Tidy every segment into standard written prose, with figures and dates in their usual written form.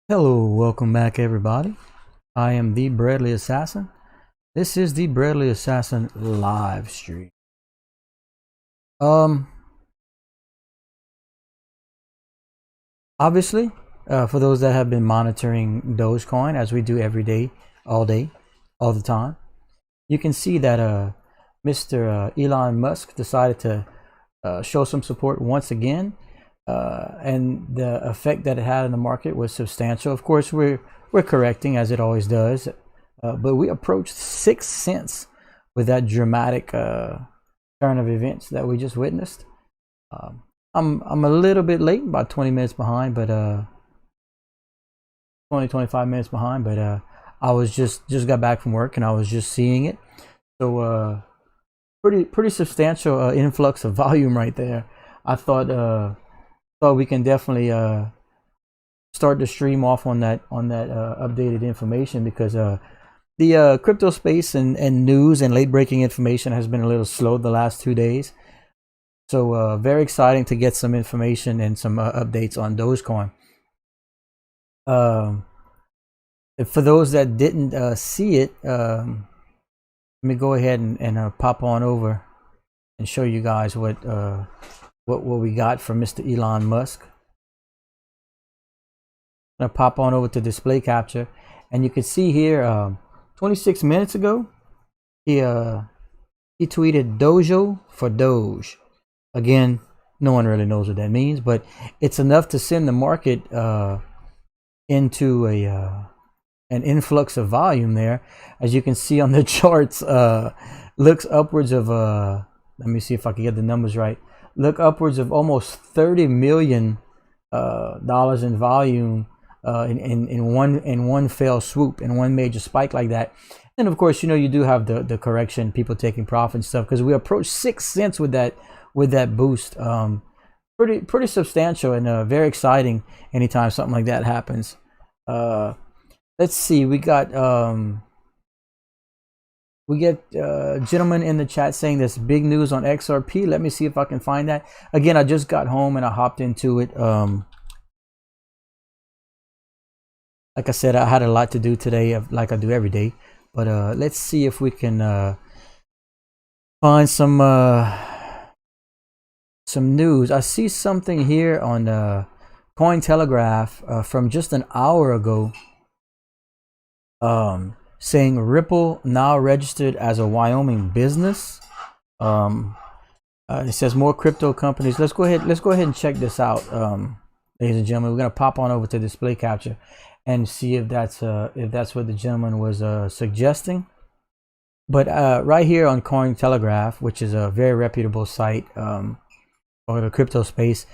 Hello, welcome back everybody. I am the Bradley Assassin. This is the Bradley Assassin live stream. Obviously, for those that have been monitoring Dogecoin as we do every day, all the time, you can see that Mr. Elon Musk decided to show some support once again. And the effect that it had in the market was substantial. Of course, we're correcting as it always does, but we approached 6 cents with that dramatic turn of events that we just witnessed. I'm a little bit late, about 20 minutes behind, but 25 minutes behind. But I was just got back from work and I was just seeing it. So pretty substantial influx of volume right there. I thought. So we can definitely start the stream off on that updated information, because the crypto space and news and late breaking information has been a little slow the last 2 days. So very exciting to get some information and some updates on Dogecoin. For those that didn't see it, let me go ahead and pop on over and show you guys what we got from Mr. Elon Musk. I'm gonna pop on over to display capture, and you can see here 26 minutes ago he tweeted Dojo for Doge. Again, no one really knows what that means, but it's enough to send the market into an influx of volume there. As you can see on the charts, looks upwards of let me see if I can get the numbers right. Look upwards of almost $30 million in volume in one fell swoop, in one major spike like that. And of course, you do have the correction, people taking profit and stuff, because we approached 6 cents with that boost. Pretty substantial and very exciting anytime something like that happens. Let's see, we get gentlemen in the chat saying there's big news on XRP. Let me see if I can find that. Again, I just got home and I hopped into it. Like I said, I had a lot to do today, like I do every day. But let's see if we can find some news. I see something here on Cointelegraph from just an hour ago. Saying Ripple now registered as a Wyoming business. It says more crypto companies. Let's go ahead and check this out, ladies and gentlemen. We're gonna pop on over to display capture and see if that's what the gentleman was suggesting. But right here on Cointelegraph, which is a very reputable site for the crypto space,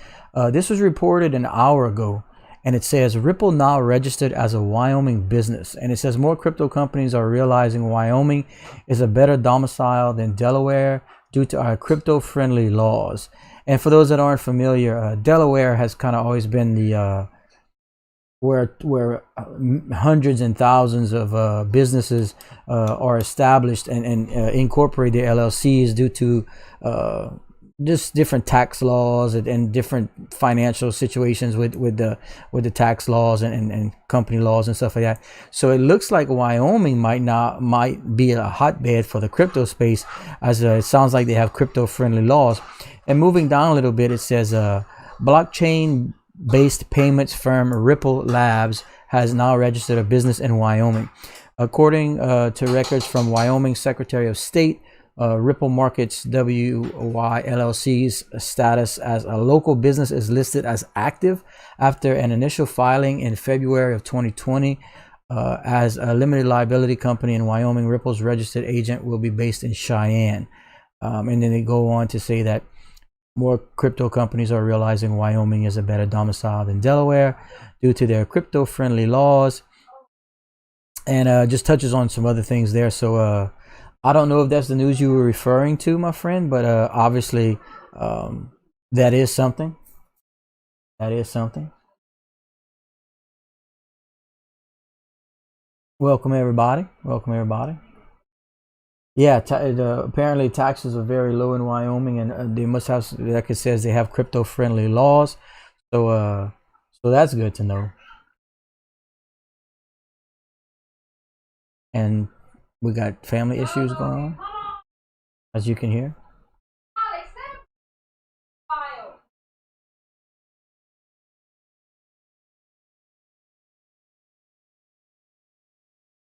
this was reported an hour ago. And it says Ripple now registered as a Wyoming business. And it says more crypto companies are realizing Wyoming is a better domicile than Delaware due to our crypto-friendly laws. And for those that aren't familiar, Delaware has kind of always been the where hundreds and thousands of businesses are established and incorporate their LLCs due to just different tax laws and different financial situations with the tax laws and company laws and stuff like that. So it looks like Wyoming might be a hotbed for the crypto space, as it sounds like they have crypto friendly laws. And moving down a little bit, it says blockchain based payments firm Ripple Labs has now registered a business in Wyoming. According to records from Wyoming Secretary of State, Ripple Markets WY LLC's status as a local business is listed as active after an initial filing in February of 2020. As a limited liability company in Wyoming, Ripple's registered agent will be based in Cheyenne. And then they go on to say that more crypto companies are realizing Wyoming is a better domicile than Delaware due to their crypto-friendly laws, and just touches on some other things there. So I don't know if that's the news you were referring to, my friend, but obviously that is something. That is something. Welcome everybody. Welcome everybody. Yeah, apparently taxes are very low in Wyoming, and they must have, like it says, they have crypto-friendly laws. So so that's good to know. and we got family issues going on, as you can hear.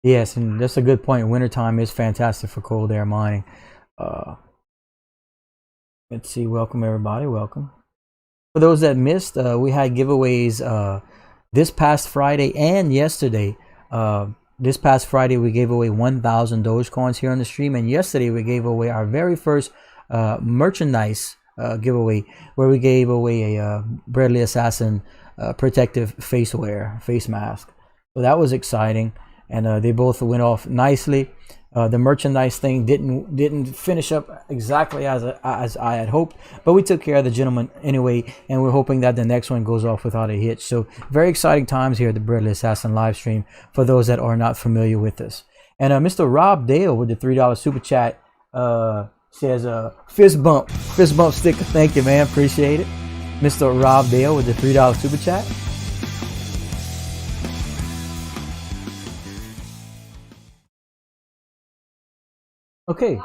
Yes, and that's a good point. Wintertime is fantastic for cold air mining. Uh, let's see. Welcome everybody. Welcome. For those that missed, we had giveaways this past Friday and yesterday. This past Friday we gave away 1,000 Dogecoins here on the stream, and yesterday we gave away our very first merchandise giveaway, where we gave away a Bradley Assassin protective face mask. So that was exciting, and they both went off nicely. The merchandise thing didn't finish up exactly as I had hoped, but we took care of the gentleman anyway, and we're hoping that the next one goes off without a hitch. So very exciting times here at the Bradley Assassin live stream for those that are not familiar with this. And Mr. Rob Dale with the $3 super chat says fist bump sticker. Thank you, man. Appreciate it. Mr. Rob Dale with the $3 super chat. Okay.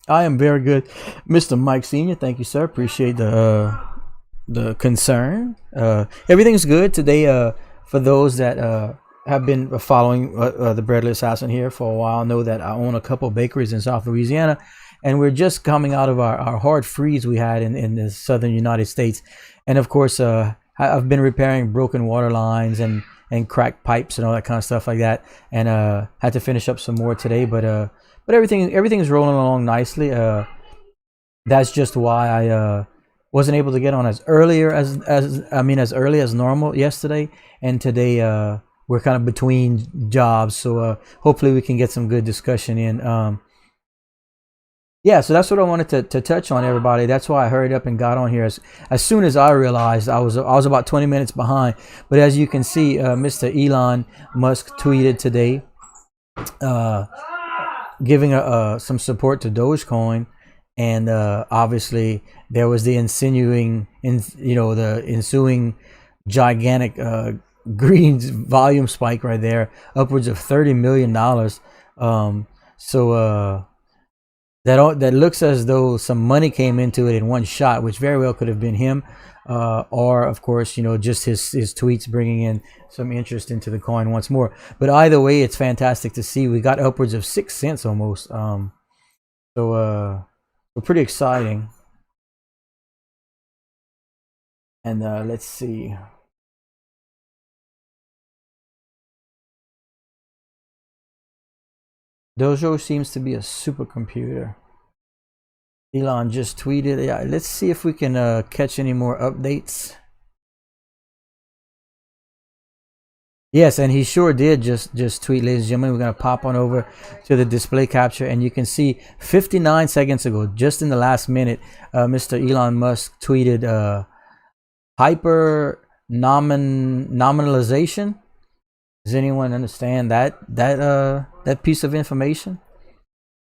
I am very good, Mr. Mike Senior. Thank you, sir. Appreciate the concern. Everything's good today. For those that have been following the Bradley Assassin here for a while, know that I own a couple bakeries in South Louisiana, and we're just coming out of our hard freeze we had in the southern United States, and of course, I've been repairing broken water lines and cracked pipes and all that kind of stuff like that, and had to finish up some more today, but everything is rolling along nicely. That's just why I wasn't able to get on as early as normal yesterday, and today we're kind of between jobs, so hopefully we can get some good discussion in. Yeah, so that's what I wanted to touch on, everybody. That's why I hurried up and got on here as soon as I realized I was about 20 minutes behind. But as you can see, Mr. Elon Musk tweeted today, giving some support to Dogecoin, and obviously there was the ensuing gigantic green volume spike right there, upwards of $30 million. That looks as though some money came into it in one shot, which very well could have been him, or of course, just his tweets bringing in some interest into the coin once more. But either way, it's fantastic to see. We got upwards of 6 cents almost. So pretty exciting. And let's see. Dojo seems to be a supercomputer. Elon just tweeted. Yeah, let's see if we can catch any more updates. Yes, and he sure did just tweet, ladies and gentlemen. We're going to pop on over to the display capture, and you can see 59 seconds ago, just in the last minute, Mr. Elon Musk tweeted hyper nominalization. Does anyone understand that piece of information?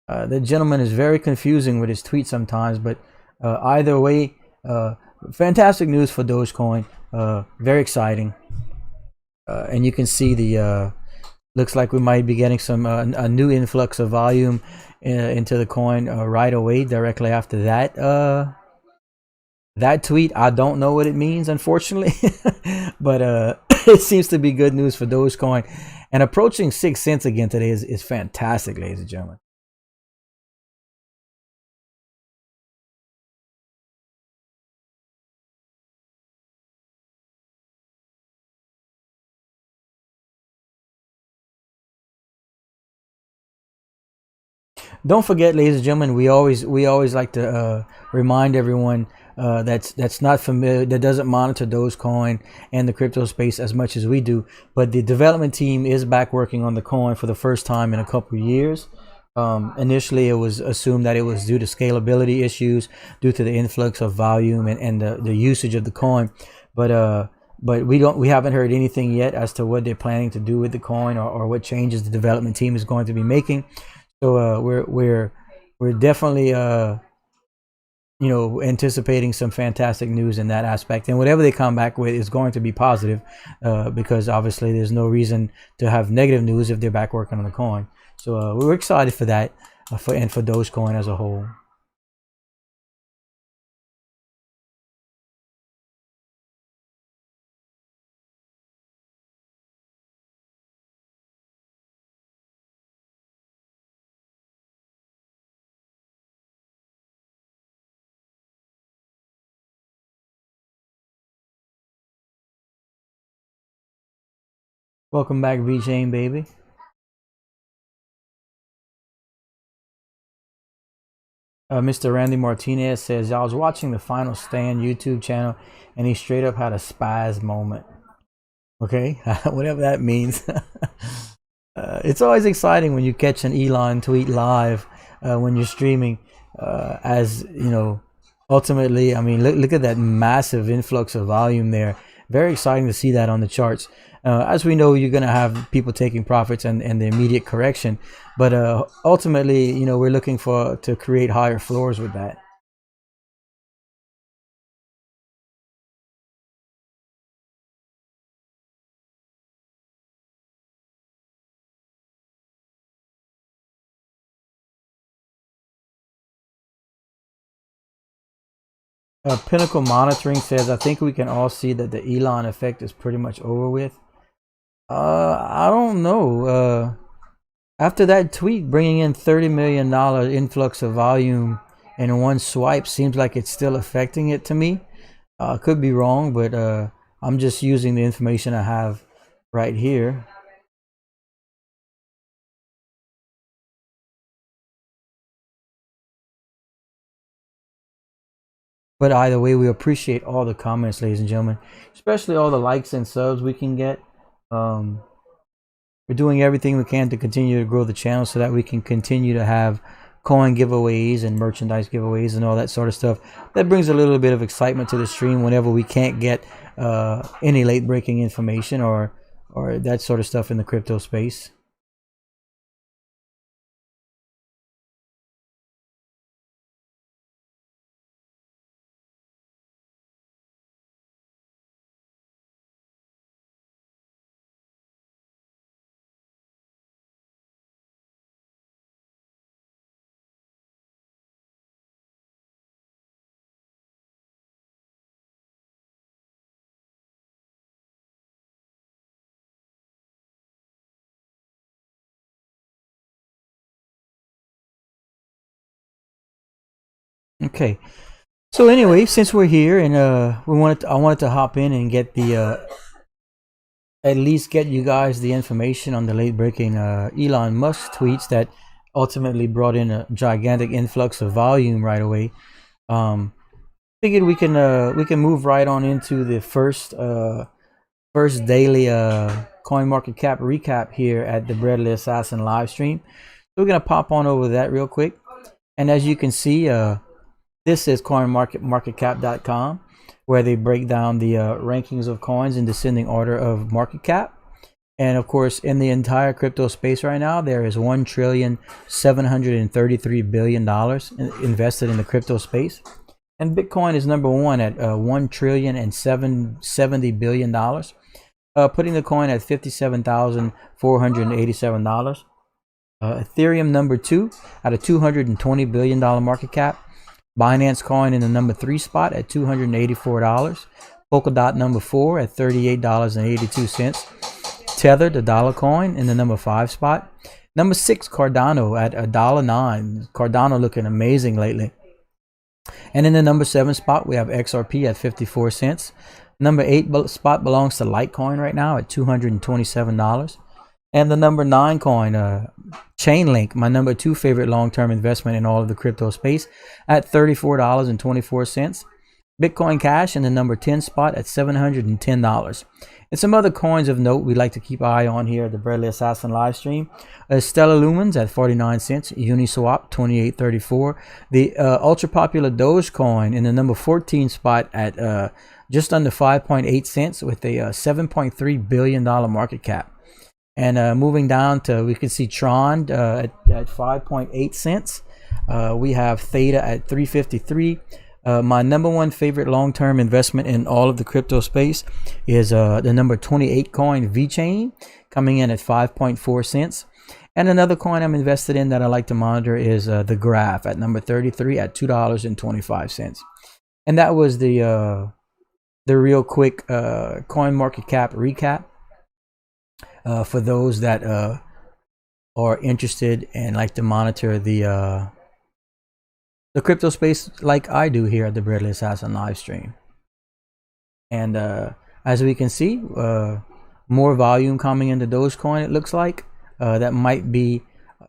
The gentleman is very confusing with his tweets sometimes, but either way, fantastic news for Dogecoin. Very exciting, and you can see the looks like we might be getting some a new influx of volume into the coin right away, directly after that tweet. I don't know what it means, unfortunately, but it seems to be good news for Dogecoin, and approaching 6 cents again today is fantastic, ladies and gentlemen. Don't forget, ladies and gentlemen, we always like to remind everyone that's not familiar, that doesn't monitor Dogecoin and the crypto space as much as we do, but the development team is back working on the coin for the first time in a couple of years. Initially, it was assumed that it was due to scalability issues, due to the influx of volume and the usage of the coin, but we haven't heard anything yet as to what they're planning to do with the coin, or what changes the development team is going to be making. So we're definitely you know, anticipating some fantastic news in that aspect, and whatever they come back with is going to be positive, because obviously there's no reason to have negative news if they're back working on the coin. So we're excited for that, and for Dogecoin as a whole. Welcome back, VJ baby. Mr. Randy Martinez says, I was watching the Final Stand YouTube channel and he straight up had a spaz moment. Okay, whatever that means. It's always exciting when you catch an Elon tweet live when you're streaming. As you know, ultimately, I mean, look at that massive influx of volume there. Very exciting to see that on the charts. As we know, you're going to have people taking profits and the immediate correction, but ultimately, you know, we're looking to create higher floors with that. Pinnacle Monitoring says, I think we can all see that the Elon effect is pretty much over with. I don't know. After that tweet, bringing in $30 million influx of volume in one swipe seems like it's still affecting it to me. Could be wrong, but I'm just using the information I have right here. But either way, we appreciate all the comments, ladies and gentlemen, especially all the likes and subs we can get. We're doing everything we can to continue to grow the channel so that we can continue to have coin giveaways and merchandise giveaways and all that sort of stuff. That brings a little bit of excitement to the stream whenever we can't get any late breaking information or that sort of stuff in the crypto space. Okay, so anyway, since we're here and I wanted to hop in and get the at least get you guys the information on the late breaking Elon Musk tweets that ultimately brought in a gigantic influx of volume right away. Figured we can move right on into the first daily coin market cap recap here at the Breadly Assassin live stream. So we're gonna pop on over that real quick, and as you can see, this is coinmarketcap.com, where they break down the rankings of coins in descending order of market cap. And of course, in the entire crypto space right now, there is $1,733 billion invested in the crypto space. And Bitcoin is number one at $1,770 billion, putting the coin at $57,487. Ethereum number two at a $220 billion market cap. Binance Coin in the number 3 spot at $284. Polkadot number 4 at $38.82. Tether, the dollar coin, in the number 5 spot. Number 6, Cardano at $1.09. Cardano looking amazing lately. And in the number 7 spot, we have XRP at 54 cents. Number 8 spot belongs to Litecoin right now at $227. And the number 9 coin, Chainlink, my number 2 favorite long-term investment in all of the crypto space, at $34.24. Bitcoin Cash in the number 10 spot at $710. And some other coins of note we'd like to keep an eye on here at the Breadly Assassin live stream. Stellar Lumens at 49 cents. Uniswap, $28.34. The ultra popular Dogecoin in the number 14 spot at just under 5.8 cents with a $7.3 billion market cap. And moving down to, we can see Tron at 5.8 cents. We have Theta at 353. My number one favorite long-term investment in all of the crypto space is the number 28 coin VeChain, coming in at 5.4 cents. And another coin I'm invested in that I like to monitor is the Graph at number 33 at $2.25. And that was the real quick coin market cap recap for those that are interested and like to monitor the crypto space like I do here at the Breadly Assassin live stream. And as we can see, more volume coming into Dogecoin, it looks like. That might be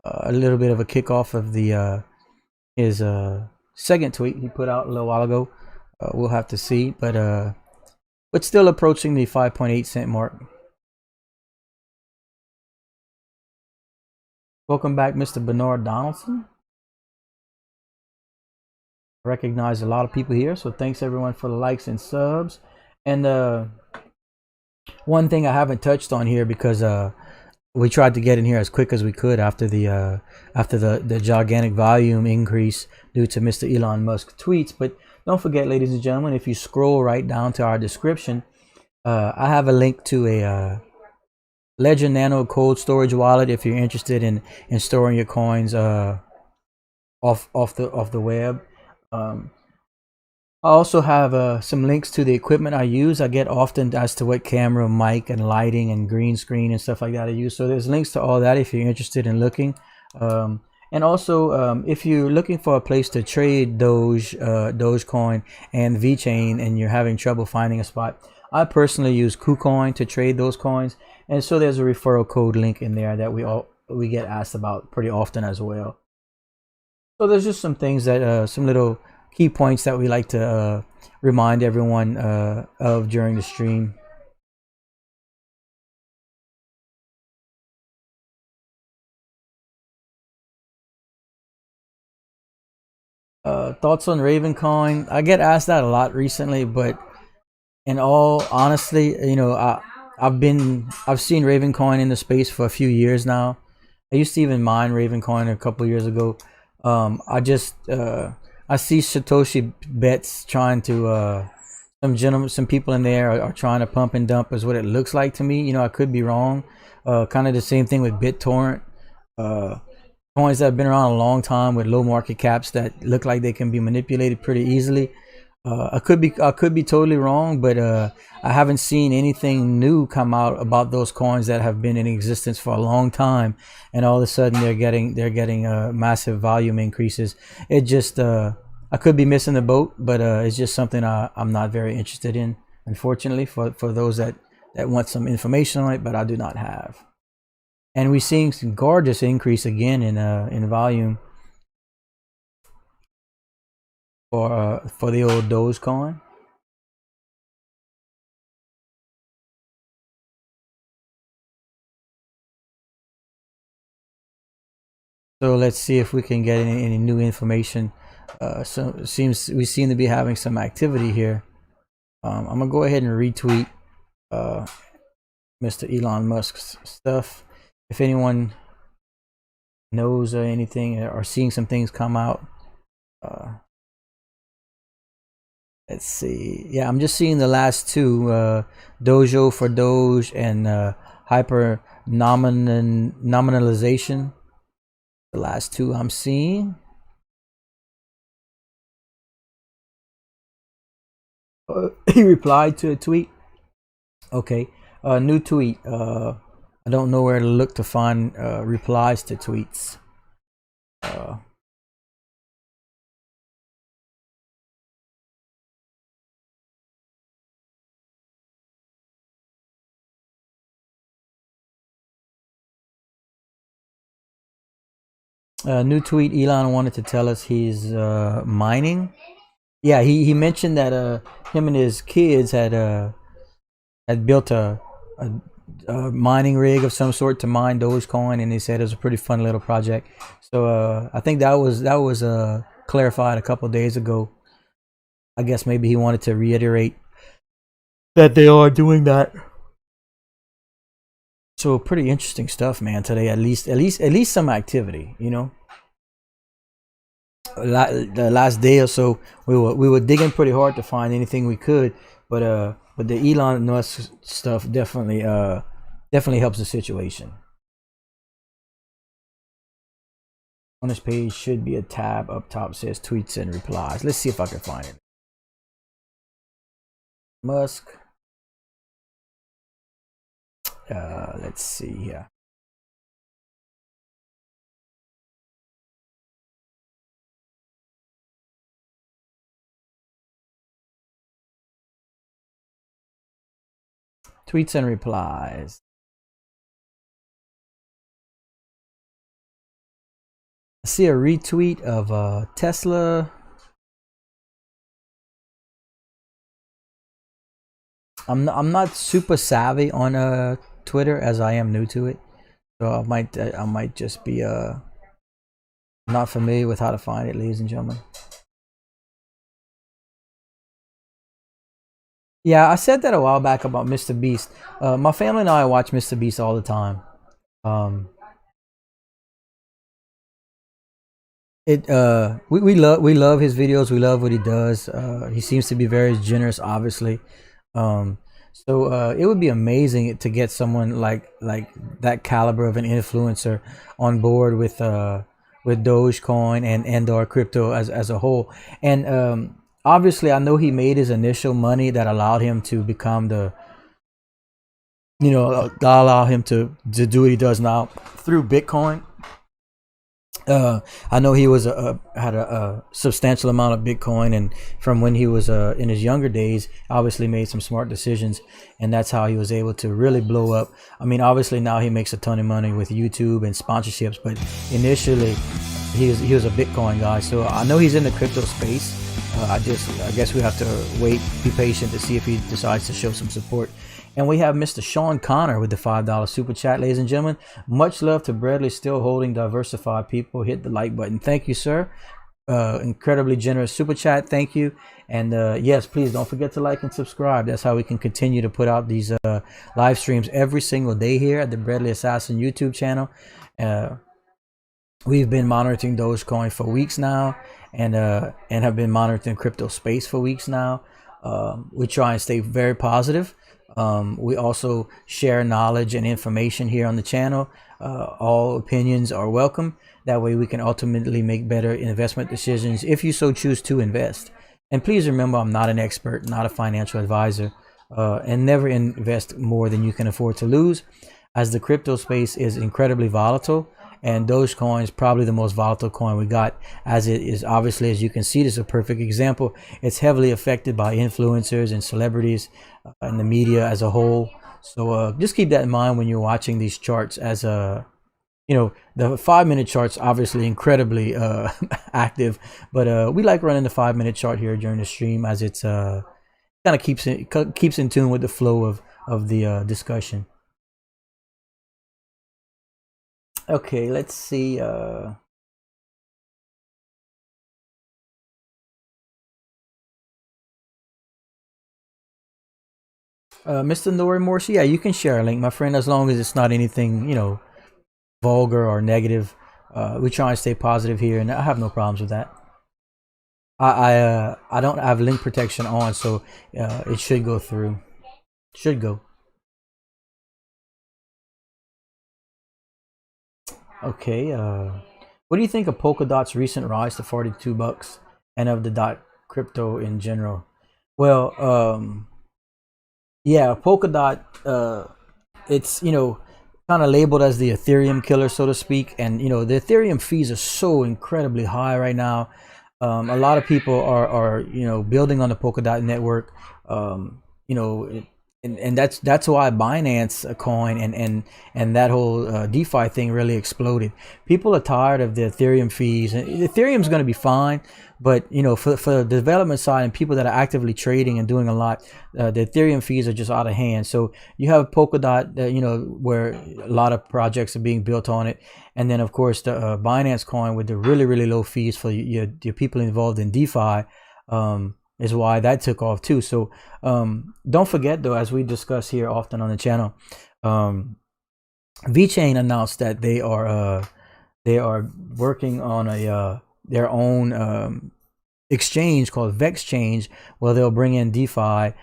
a little bit of a kickoff of the his second tweet he put out a little while ago. We'll have to see, but still approaching the 5.8 cent mark. Welcome back, Mr. Bernard Donaldson. I recognize a lot of people here, so thanks everyone for the likes and subs. And one thing I haven't touched on here, because we tried to get in here as quick as we could after the gigantic volume increase due to Mr. Elon Musk tweets. But don't forget, ladies and gentlemen, if you scroll right down to our description, I have a link to a Ledger Nano cold storage wallet if you're interested in storing your coins off the web. I also have some links to the equipment I use. I get often as to what camera, mic, and lighting and green screen and stuff like that I use. So there's links to all that if you're interested in looking. And also, if you're looking for a place to trade Dogecoin and VeChain and you're having trouble finding a spot, I personally use KuCoin to trade those coins. And so there's a referral code link in there that we get asked about pretty often as well. So there's just some things that some little key points that we like to remind everyone of during the stream. Thoughts on Ravencoin? I get asked that a lot recently, but in all honesty, you know, I've seen Ravencoin in the space for a few years now. I used to even mine Ravencoin a couple years ago. I see Satoshi bets trying to some people in there are trying to pump and dump is what it looks like to me. You know, I could be wrong. Kind of the same thing with BitTorrent. Coins that have been around a long time with low market caps that look like they can be manipulated pretty easily. I could be totally wrong, but I haven't seen anything new come out about those coins that have been in existence for a long time, and all of a sudden they're getting massive volume increases. It just I could be missing the boat, but it's just something I'm not very interested in, unfortunately, for those that want some information on it, but I do not have. And we're seeing some gorgeous increase again in volume for the old Dogecoin. So let's see if we can get any new information. So it seems we seem to be having some activity here. I'm gonna go ahead and retweet Mr. Elon Musk's stuff. If anyone knows anything or seeing some things come out, let's see. Yeah, I'm just seeing the last two, Dojo for Doge and hyper nominalization. The last two I'm seeing. He replied to a tweet. Okay, new tweet. I don't know where to look to find replies to tweets. New tweet. Elon wanted to tell us he's mining. Yeah, he mentioned that him and his kids had built a mining rig of some sort to mine Dogecoin, and he said it was a pretty fun little project. So I think that was clarified a couple days ago. I guess maybe he wanted to reiterate that they are doing that. So pretty interesting stuff, man. Today, at least some activity, you know. the last day or so, we were digging pretty hard to find anything we could, but the Elon Musk stuff definitely helps the situation. On this page should be a tab up top says tweets and replies. Let's see if I can find it. Musk. Let's see here. Tweets and replies. I see a retweet of Tesla. I'm not super savvy on Twitter, as I am new to it, so I might just be not familiar with how to find it, ladies and gentlemen. Yeah, I said that a while back about Mr. Beast. My family and I watch Mr. Beast all the time. We love his videos. We love what he does. He seems to be very generous, obviously. So it would be amazing to get someone like that caliber of an influencer on board with Dogecoin and or crypto as a whole. And obviously, I know he made his initial money that allowed him to become allow him to do what he does now through Bitcoin. I know he had a substantial amount of Bitcoin, and from when he was in his younger days, obviously made some smart decisions, and that's how he was able to really blow up. I mean, obviously now he makes a ton of money with YouTube and sponsorships, but initially he was a Bitcoin guy. So I know he's in the crypto space. I guess we have to wait, be patient to see if he decides to show some support. And we have Mr. Sean Connor with the $5 super chat, ladies and gentlemen. Much love to Bradley, still holding diversified people. Hit the like button. Thank you, sir. Incredibly generous super chat. Thank you. And yes, please don't forget to like and subscribe. That's how we can continue to put out these live streams every single day here at the Bradley Assassin YouTube channel. We've been monitoring Dogecoin for weeks now, and have been monitoring crypto space for weeks now. We try and stay very positive. We also share knowledge and information here on the channel. All opinions are welcome. That way we can ultimately make better investment decisions if you so choose to invest. And please remember, I'm not an expert, not a financial advisor, and never invest more than you can afford to lose, as the crypto space is incredibly volatile. And Dogecoin is probably the most volatile coin we got, as it is, obviously, as you can see, this is a perfect example. It's heavily affected by influencers and celebrities and the media as a whole. So just keep that in mind when you're watching these charts, as the 5-minute charts obviously incredibly active, but we like running the 5-minute chart here during the stream, as it's kind of keeps in tune with the flow of the discussion. Okay, let's see. Mr. Nori Morse, yeah, you can share a link, my friend, as long as it's not anything, vulgar or negative. We try and stay positive here, and I have no problems with that. I don't have link protection on, so it should go through. Should go. Okay, what do you think of Polkadot's recent rise to $42 and of the dot crypto in general? Well, yeah, Polkadot, it's kind of labeled as the Ethereum killer, so to speak, and the Ethereum fees are so incredibly high right now. A lot of people are building on the Polkadot network. And that's why Binance coin and that whole DeFi thing really exploded. People are tired of the Ethereum fees, and Ethereum's going to be fine, but for the development side and people that are actively trading and doing a lot, the Ethereum fees are just out of hand. So you have Polkadot, where a lot of projects are being built on it, and then of course the Binance coin with the really low fees for your people involved in DeFi. Is why that took off too. So don't forget, though, as we discuss here often on the channel, VeChain announced that they are working on a their own exchange called VexChange, where they'll bring in DeFi,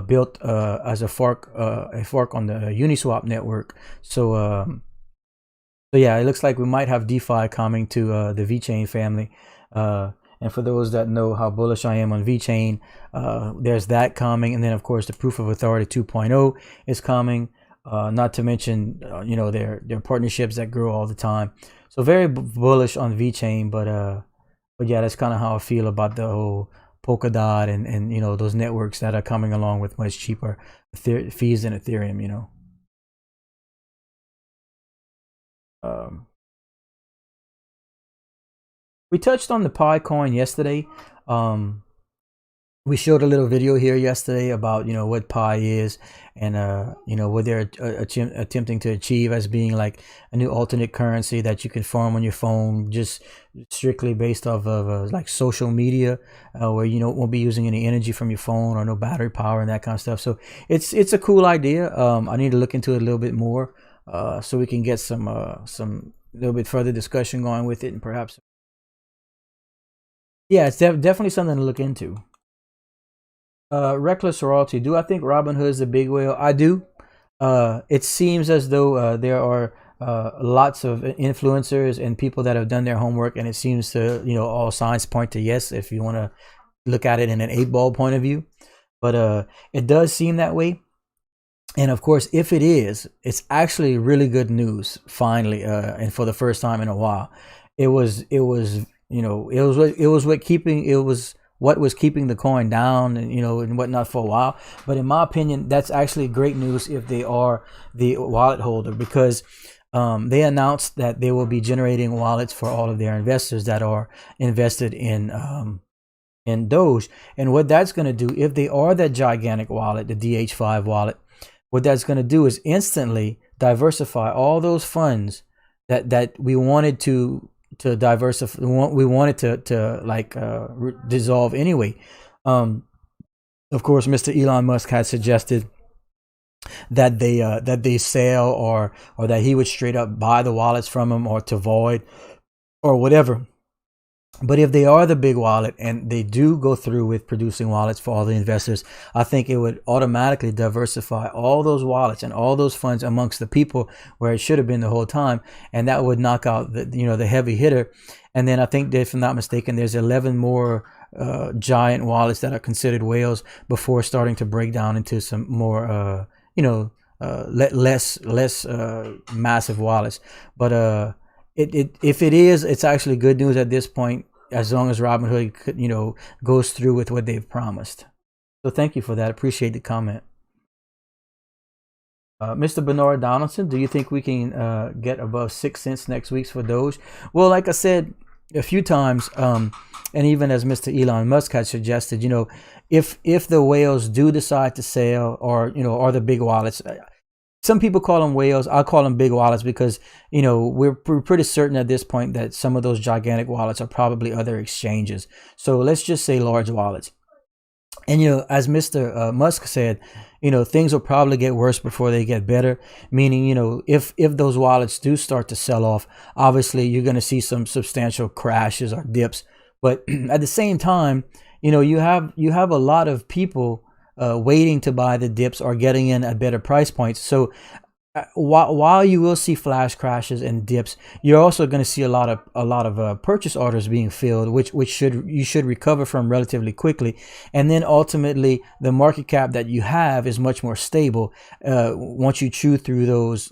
built as a fork on the Uniswap network. So yeah, it looks like we might have DeFi coming to the VeChain family. And for those that know how bullish I am on VeChain, there's that coming. And then, of course, the Proof of Authority 2.0 is coming. Not to mention, their partnerships that grow all the time. So very bullish on VeChain, but yeah, that's kind of how I feel about the whole Polkadot and those networks that are coming along with much cheaper fees than Ethereum. We touched on the Pi coin yesterday. We showed a little video here yesterday about what Pi is and what they're attempting to achieve as being like a new alternate currency that you can farm on your phone, just strictly based off of like social media, where won't be using any energy from your phone or no battery power and that kind of stuff. So it's a cool idea. I need to look into it a little bit more, so we can get some little bit further discussion going with it, and perhaps it's definitely something to look into. Reckless royalty. Do I think Robinhood is a big whale? I do. It seems as though there are lots of influencers and people that have done their homework, and it seems to, all signs point to yes, if you want to look at it in an 8-ball point of view. But it does seem that way. And of course, if it is, it's actually really good news. Finally, and for the first time in a while, it was what was keeping the coin down and whatnot for a while. But in my opinion, that's actually great news if they are the wallet holder, because they announced that they will be generating wallets for all of their investors that are invested in Doge. And what that's going to do, if they are that gigantic wallet, the DH5 wallet, what that's going to do is instantly diversify all those funds that we wanted to diversify. We wanted to dissolve anyway. Of course, Mr. Elon Musk had suggested that they sell or that he would straight up buy the wallets from him, or to void or whatever. But if they are the big wallet and they do go through with producing wallets for all the investors, I think it would automatically diversify all those wallets and all those funds amongst the people where it should have been the whole time. And that would knock out the heavy hitter. And then I think, if I'm not mistaken, there's 11 more giant wallets that are considered whales before starting to break down into some more, less massive wallets. But if it is, it's actually good news at this point, as long as Robinhood goes through with what they've promised. So thank you for that. Appreciate the comment. Mr. Bernard Donaldson, do you think we can get above 6 cents next week for Doge? Well, like I said a few times, and even as Mr. Elon Musk had suggested, if the whales do decide to sell, or the big wallets. Some people call them whales. I call them big wallets because, we're pretty certain at this point that some of those gigantic wallets are probably other exchanges. So let's just say large wallets. And, as Mr. Musk said, things will probably get worse before they get better. Meaning, if those wallets do start to sell off, obviously you're going to see some substantial crashes or dips. But at the same time, you have a lot of people waiting to buy the dips or getting in at better price points. So while you will see flash crashes and dips, you're also going to see a lot of purchase orders being filled, which you should recover from relatively quickly. And then ultimately, the market cap that you have is much more stable once you chew through those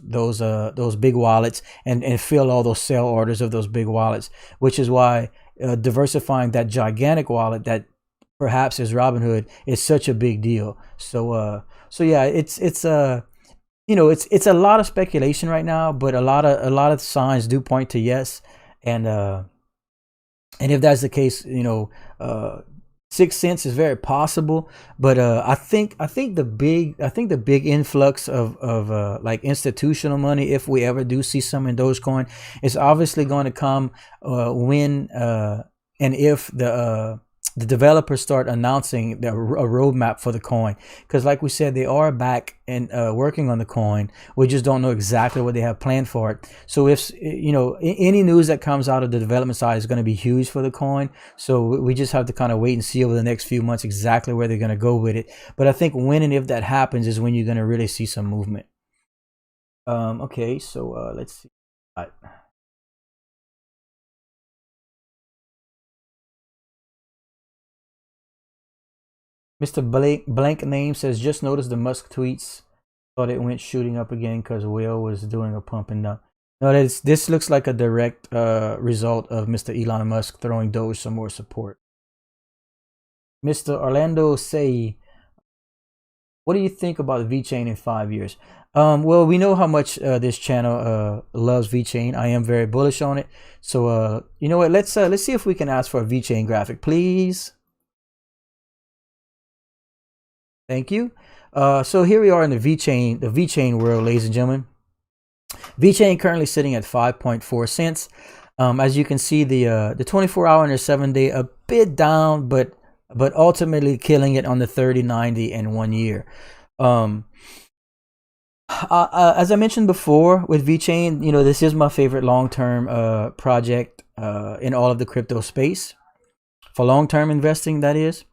big wallets and fill all those sell orders of those big wallets. Which is why diversifying that gigantic wallet that perhaps is Robinhood is such a big deal. So yeah, it's a lot of speculation right now, but a lot of signs do point to yes. And if that's the case, 6 cents is very possible. But I think the big influx of like institutional money, if we ever do see some in Dogecoin, is obviously going to come when and if the developers start announcing a roadmap for the coin, because like we said, they are back and working on the coin. We just don't know exactly what they have planned for it. So if any news that comes out of the development side is going to be huge for the coin. So we just have to kind of wait and see over the next few months exactly where they're going to go with it. But I think when and if that happens is when you're going to really see some movement. Okay, so let's see. All right. Mr. Blank Name says, just noticed the Musk tweets. Thought it went shooting up again because Will was doing a pump and dump. No, this looks like a direct result of Mr. Elon Musk throwing Doge some more support. Mr. Orlando Say, what do you think about VeChain in 5 years? Well, we know how much this channel loves VeChain. I am very bullish on it. So you know what? Let's see if we can ask for a VeChain graphic, please. Thank you. So here we are in the VeChain world, ladies and gentlemen. VeChain currently sitting at 5.4 cents. As you can see, the 24-hour and the 7-day a bit down, but ultimately killing it on the 30, 90, and 1 year. As I mentioned before with VeChain, this is my favorite long-term project in all of the crypto space for long-term investing. That is.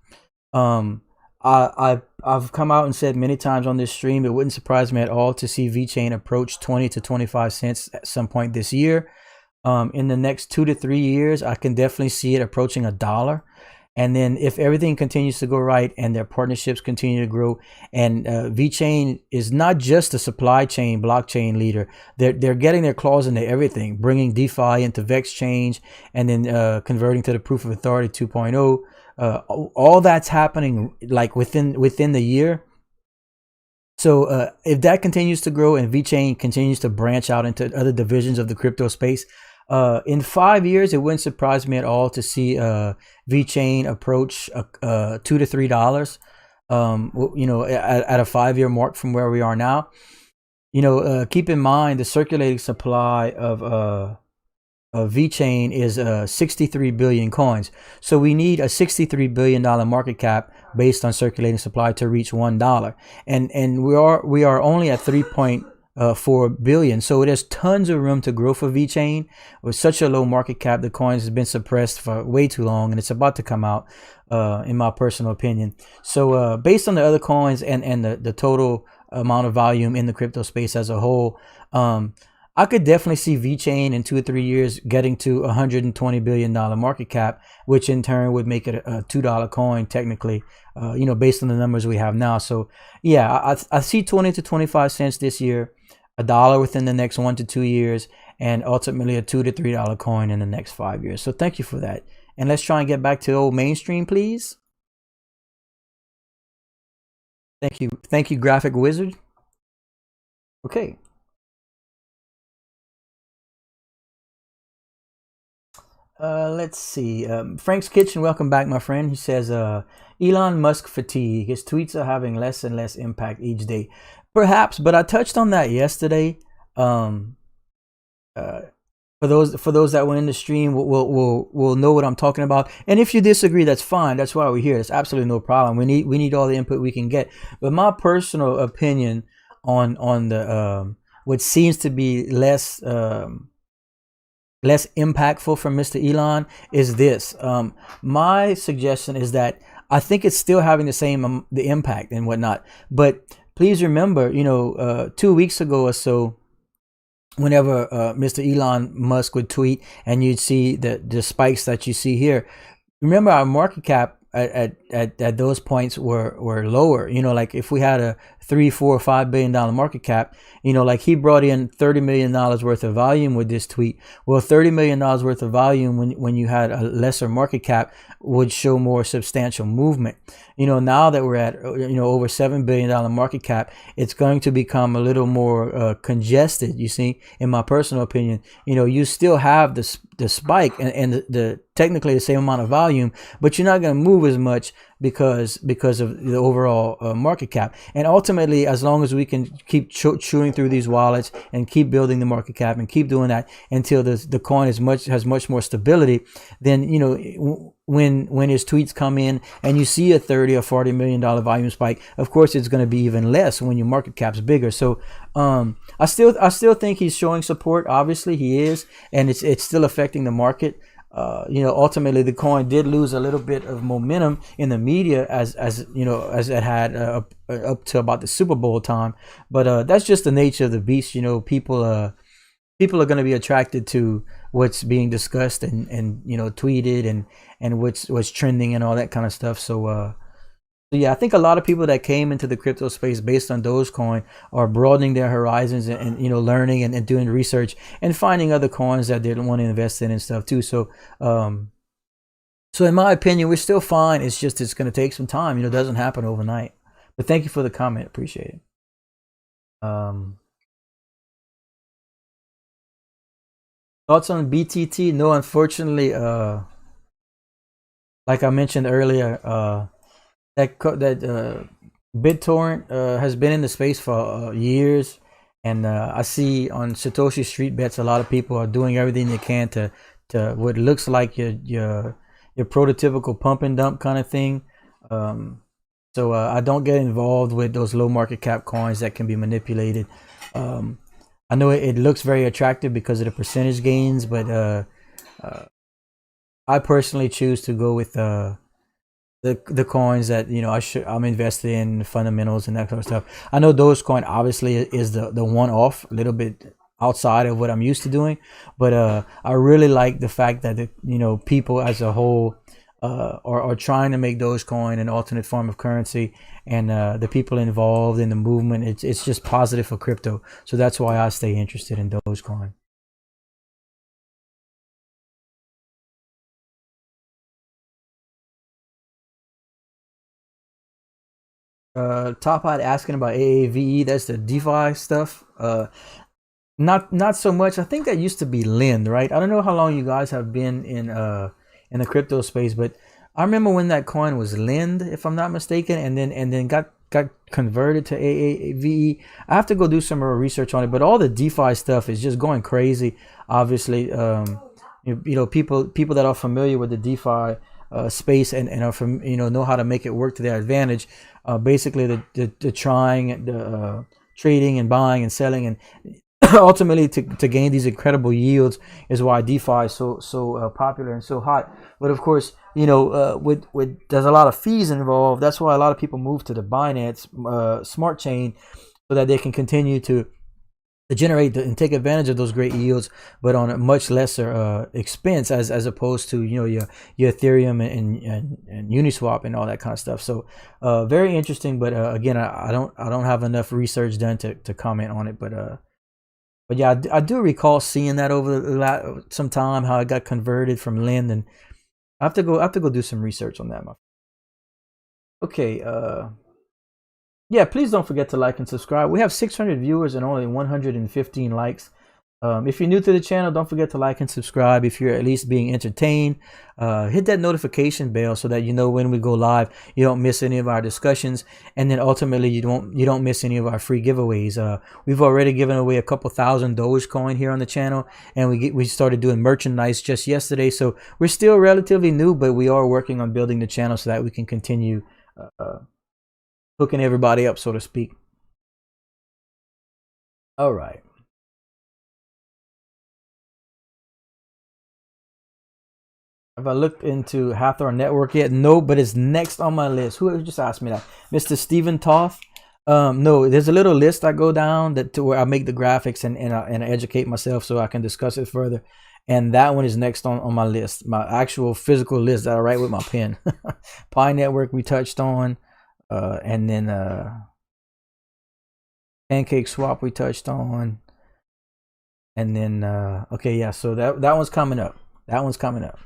I've come out and said many times on this stream, it wouldn't surprise me at all to see VeChain approach 20 to 25 cents at some point this year. In the next 2 to 3 years, I can definitely see it approaching $1. And then if everything continues to go right and their partnerships continue to grow, and VeChain is not just a supply chain blockchain leader, they're getting their claws into everything, bringing DeFi into Vex Change, and then converting to the Proof of Authority 2.0. All that's happening like within the year. So if that continues to grow and VeChain continues to branch out into other divisions of the crypto space, in 5 years, it wouldn't surprise me at all to see VeChain approach $2 to $3. At a 5-year mark from where we are now. Keep in mind the circulating supply of VeChain is 63 billion coins. So we need a $63 billion market cap based on circulating supply to reach $1. And we are only at 3.4 billion. So there's tons of room to grow for VeChain. With such a low market cap, the coins has been suppressed for way too long, and it's about to come out, in my personal opinion. So based on the other coins and the total amount of volume in the crypto space as a whole, I could definitely see VeChain in 2 or 3 years getting to $120 billion market cap, which in turn would make it a $2 coin technically, based on the numbers we have now. So yeah, I see 20 to 25 cents this year, $1 within the next 1 to 2 years, and ultimately a $2 to $3 coin in the next 5 years. So thank you for that. And let's try and get back to the old mainstream, please. Thank you. Thank you, Graphic Wizard. Okay. Let's see. Frank's Kitchen, welcome back, my friend. He says, Elon Musk fatigue. His tweets are having less and less impact each day. Perhaps, but I touched on that yesterday. For those that were in the stream, will know what I'm talking about. And if you disagree, that's fine. That's why we're here. It's absolutely no problem. We need all the input we can get. But my personal opinion on the what seems to be less impactful from Mr. Elon is this. My suggestion is that I think it's still having the same the impact and whatnot. But please remember, 2 weeks ago or so, whenever Mr. Elon Musk would tweet and you'd see the spikes that you see here, remember our market cap at those points were lower. Like if we had a $3, $4, $5 billion market cap, like he brought in $30 million worth of volume with this tweet. Well, $30 million worth of volume when you had a lesser market cap would show more substantial movement. Now that we're at over $7 billion market cap, it's going to become a little more congested. You see, in my personal opinion, you still have the spike and the technically the same amount of volume, but you're not going to move as much because of the overall market cap. And ultimately, as long as we can keep chewing through these wallets and keep building the market cap and keep doing that until the coin has much more stability, then when his tweets come in and you see a 30 or 40 million dollar volume spike, of course it's going to be even less when your market cap's bigger. So I still think he's showing support. Obviously he is, and it's still affecting the market. Ultimately the coin did lose a little bit of momentum in the media as it had up to about the Super Bowl time, but that's just the nature of the beast. People are going to be attracted to what's being discussed and tweeted and what's trending and all that kind of stuff. So yeah, I think a lot of people that came into the crypto space based on Dogecoin are broadening their horizons and learning and doing research and finding other coins that they don't want to invest in and stuff too. So so in my opinion, we're still fine. It's going to take some time. It doesn't happen overnight. But thank you for the comment. Appreciate it. Thoughts on BTT? No, unfortunately, like I mentioned earlier, that BitTorrent has been in the space for years, and I see on Satoshi Street Bets a lot of people are doing everything they can to what looks like your prototypical pump and dump kind of thing. So I don't get involved with those low market cap coins that can be manipulated. I know it looks very attractive because of the percentage gains, but I personally choose to go with the coins that I'm invested in, fundamentals and that kind of stuff. I know Dogecoin obviously is the one-off, a little bit outside of what I'm used to doing, but I really like the fact that people as a whole are trying to make Dogecoin an alternate form of currency, and the people involved in the movement, it's just positive for crypto. So that's why I stay interested in Dogecoin. Top Hat asking about AAVE. That's the DeFi stuff. Not so much. I think that used to be Lind, right? I don't know how long you guys have been in the crypto space, but I remember when that coin was Lind, if I'm not mistaken, and then got converted to AAVE. I have to go do some more research on it, but all the DeFi stuff is just going crazy. Obviously, people that are familiar with the DeFi space and are from know how to make it work to their advantage. Basically, the trying, the trading and buying and selling, and ultimately to gain these incredible yields is why DeFi is so popular and so hot. But of course, with there's a lot of fees involved. That's why a lot of people move to the Binance Smart Chain so that they can continue to generate and take advantage of those great yields, but on a much lesser expense as opposed to your Ethereum and Uniswap and all that kind of stuff. So very interesting, but again, I don't have enough research done to comment on it, but yeah, I do recall seeing that over some time, how it got converted from Lind, and I have to go do some research on that. Okay, yeah, please don't forget to like and subscribe. We have 600 viewers and only 115 likes. If you're new to the channel, don't forget to like and subscribe. If you're at least being entertained, hit that notification bell so that when we go live, you don't miss any of our discussions, and then ultimately you don't miss any of our free giveaways. We've already given away a couple thousand Dogecoin here on the channel, and we started doing merchandise just yesterday. So we're still relatively new, but we are working on building the channel so that we can continue hooking everybody up, so to speak. All right. Have I looked into Hathor Network yet? No, but it's next on my list. Who just asked me that? Mr. Stephen Toth? No, there's a little list I go down to where I make the graphics and I educate myself so I can discuss it further. And that one is next on my list, my actual physical list that I write with my pen. Pi Network we touched on. And then Pancake Swap we touched on, and then okay, yeah, so that one's coming up. That one's coming up.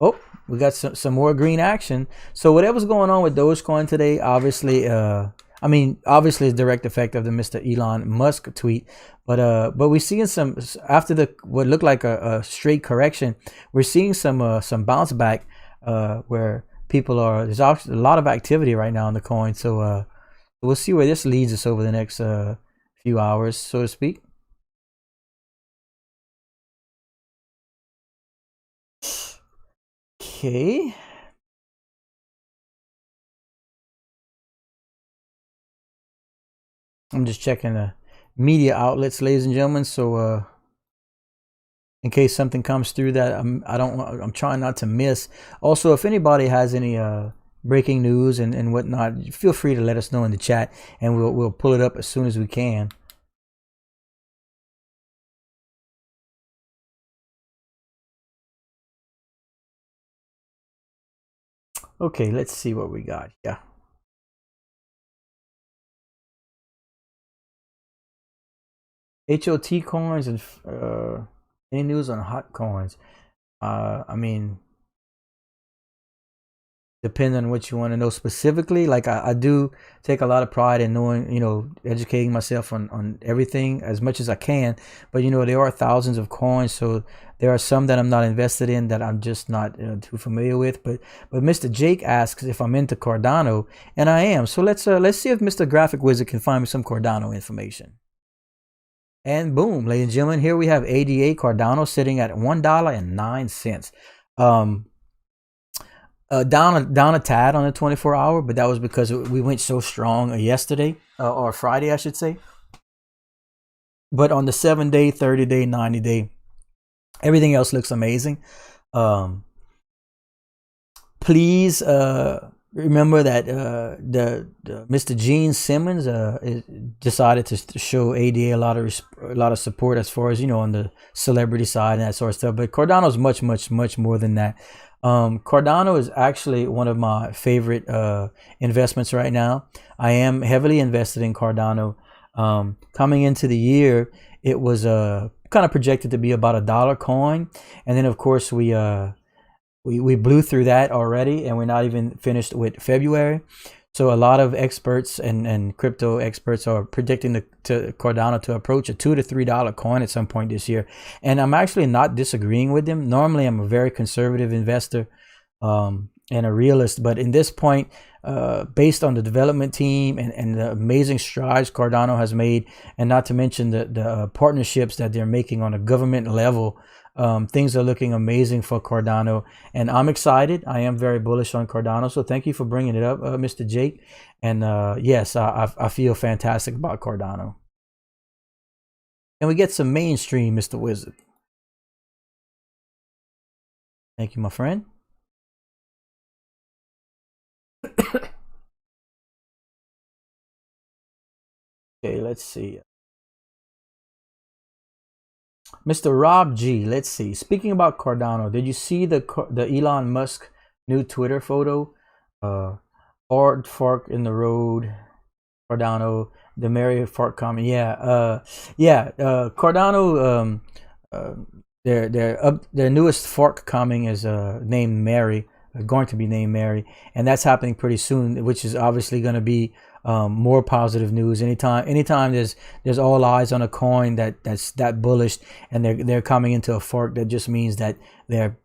Oh, we got some more green action. So whatever's going on with Dogecoin today, obviously, obviously it's direct effect of the Mr. Elon Musk tweet, but we're seeing some after what looked like a straight correction. We're seeing some bounce back where there's a lot of activity right now in the coin. So we'll see where this leads us over the next few hours, so to speak. Okay, I'm just checking the media outlets, ladies and gentlemen. So in case something comes through that I'm trying not to miss. Also, if anybody has any breaking news and whatnot, feel free to let us know in the chat, and we'll pull it up as soon as we can. Okay, let's see what we got. Yeah. HOT coins and any news on hot coins? I mean, depends on what you want to know specifically. Like I do take a lot of pride in knowing, educating myself on everything as much as I can. But there are thousands of coins, so there are some that I'm not invested in that I'm just not too familiar with. But Mr. Jake asks if I'm into Cardano, and I am. So let's see if Mr. Graphic Wizard can find me some Cardano information. And boom, ladies and gentlemen, here we have ADA Cardano sitting at $1.09. Down a tad on the 24-hour, but that was because we went so strong yesterday or Friday, I should say. But on the 7-day, 30-day, 90-day, everything else looks amazing. Please remember that the Mr. Gene Simmons decided to show ADA a lot of support as far as on the celebrity side and that sort of stuff. But Cardano is much more than that. Cardano is actually one of my favorite investments right now. I am heavily invested in Cardano. Coming into the year, it was kind of projected to be about $1 coin, and then of course we blew through that already, and we're not even finished with February. So a lot of experts and crypto experts are predicting to Cardano to approach a $2 to $3 coin at some point this year. And I'm actually not disagreeing with them. Normally, I'm a very conservative investor and a realist. But in this point, based on the development team and the amazing strides Cardano has made, and not to mention the partnerships that they're making on a government level, things are looking amazing for Cardano, and I'm excited. I am very bullish on Cardano, so thank you for bringing it up, Mr. Jake. And yes, I feel fantastic about Cardano. And we get some mainstream, Mr. Wizard. Thank you, my friend. Okay, let's see. Mr. Rob G, let's see. Speaking about Cardano, did you see the Elon Musk new Twitter photo? Hard fork in the road, Cardano, the Mary fork comment. Yeah, Cardano. Their newest fork coming is named Mary, going to be named Mary, and that's happening pretty soon, which is obviously going to be more positive news. Anytime there's all eyes on a coin that's that bullish, and they're coming into a fork, that just means that they're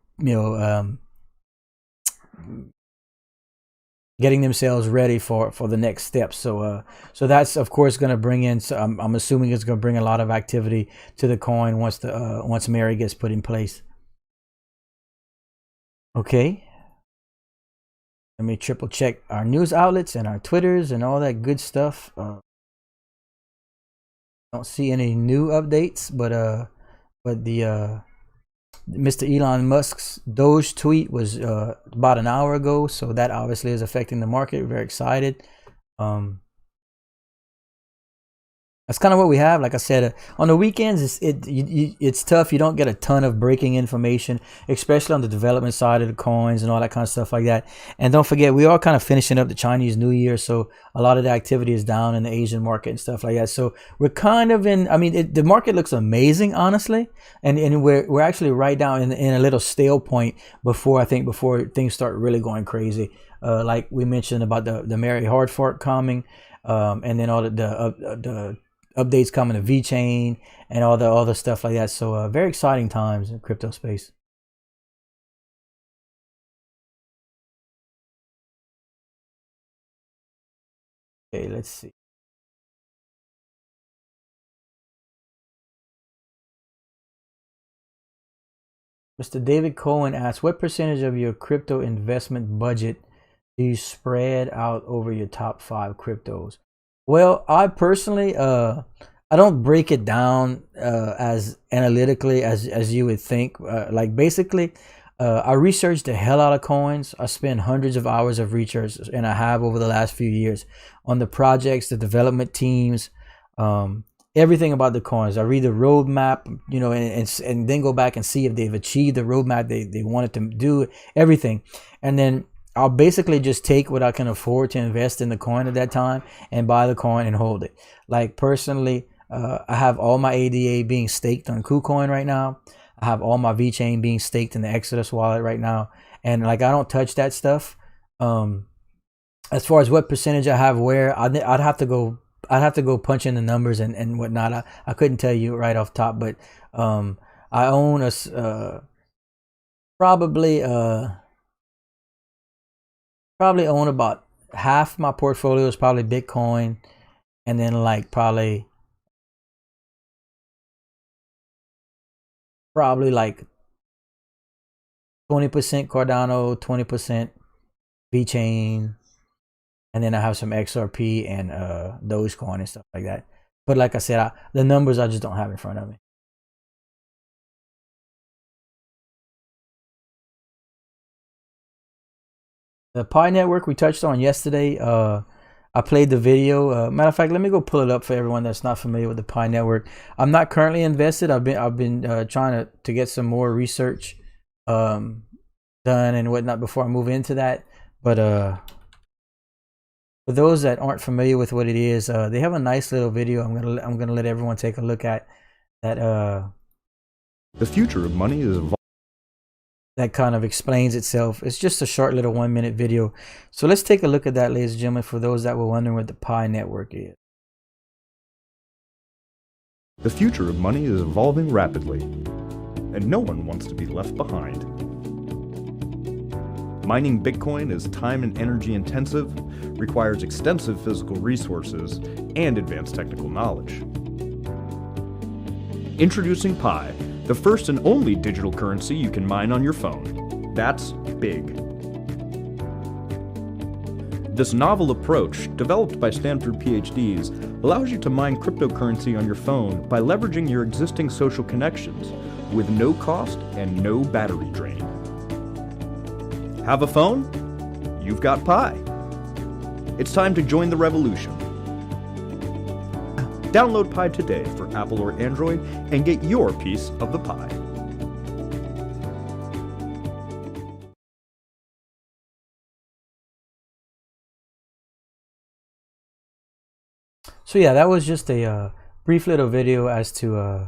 getting themselves ready for the next step. So that's of course going to bring in. So I'm assuming it's going to bring a lot of activity to the coin once Mary gets put in place. Okay. Let me triple check our news outlets and our Twitters and all that good stuff. Don't see any new updates, but the Mr. Elon Musk's Doge tweet was about an hour ago, so that obviously is affecting the market. We're very excited. That's kind of what we have. Like I said, on the weekends, it's tough. You don't get a ton of breaking information, especially on the development side of the coins and all that kind of stuff like that. And don't forget, we are kind of finishing up the Chinese New Year, so a lot of the activity is down in the Asian market and stuff like that. So we're kind of in. I mean, the market looks amazing, honestly, and we're actually right down in a little stale point before things start really going crazy. Like we mentioned about the Mary hard fork coming, and then all the updates coming to VeChain and all the stuff like that. So very exciting times in crypto space. Okay, let's see. Mr. David Cohen asks, what percentage of your crypto investment budget do you spread out over your top 5 cryptos? Well, I personally, I don't break it down as analytically as you would think. Like basically, I researched the hell out of coins. I spend hundreds of hours of research, and I have over the last few years on the projects, the development teams, everything about the coins. I read the roadmap, you know, and then go back and see if they've achieved the roadmap they wanted to do, everything, and then I'll basically just take what I can afford to invest in the coin at that time and buy the coin and hold it. Like personally, I have all my ADA being staked on KuCoin right now. I have all my VeChain being staked in the Exodus wallet right now. And like, I don't touch that stuff. As far as what percentage I have where, I'd have to go punch in the numbers and whatnot. I couldn't tell you right off top, but I own probably own about half my portfolio is probably Bitcoin, and then like probably like 20% Cardano, 20% VeChain, and then I have some XRP and Dogecoin and stuff like that. But like I said, the numbers I just don't have in front of me. The Pi network we touched on yesterday. I played the video. Matter of fact, let me go pull it up for everyone that's not familiar with the Pi network. I'm not currently invested. I've been trying to get some more research done and whatnot before I move into that. But for those that aren't familiar with what it is, they have a nice little video. I'm gonna let everyone take a look at that. The future of money is evolving. That kind of explains itself. It's just a short little 1-minute video. So let's take a look at that, ladies and gentlemen, for those that were wondering what the Pi network is. The future of money is evolving rapidly, and no one wants to be left behind. Mining Bitcoin is time and energy intensive, requires extensive physical resources, and advanced technical knowledge. Introducing Pi, the first and only digital currency you can mine on your phone. That's big. This novel approach, developed by Stanford PhDs, allows you to mine cryptocurrency on your phone by leveraging your existing social connections with no cost and no battery drain. Have a phone? You've got Pi. It's time to join the revolution. Download Pi today for Apple or Android and get your piece of the pie. So yeah, that was just a brief little video as to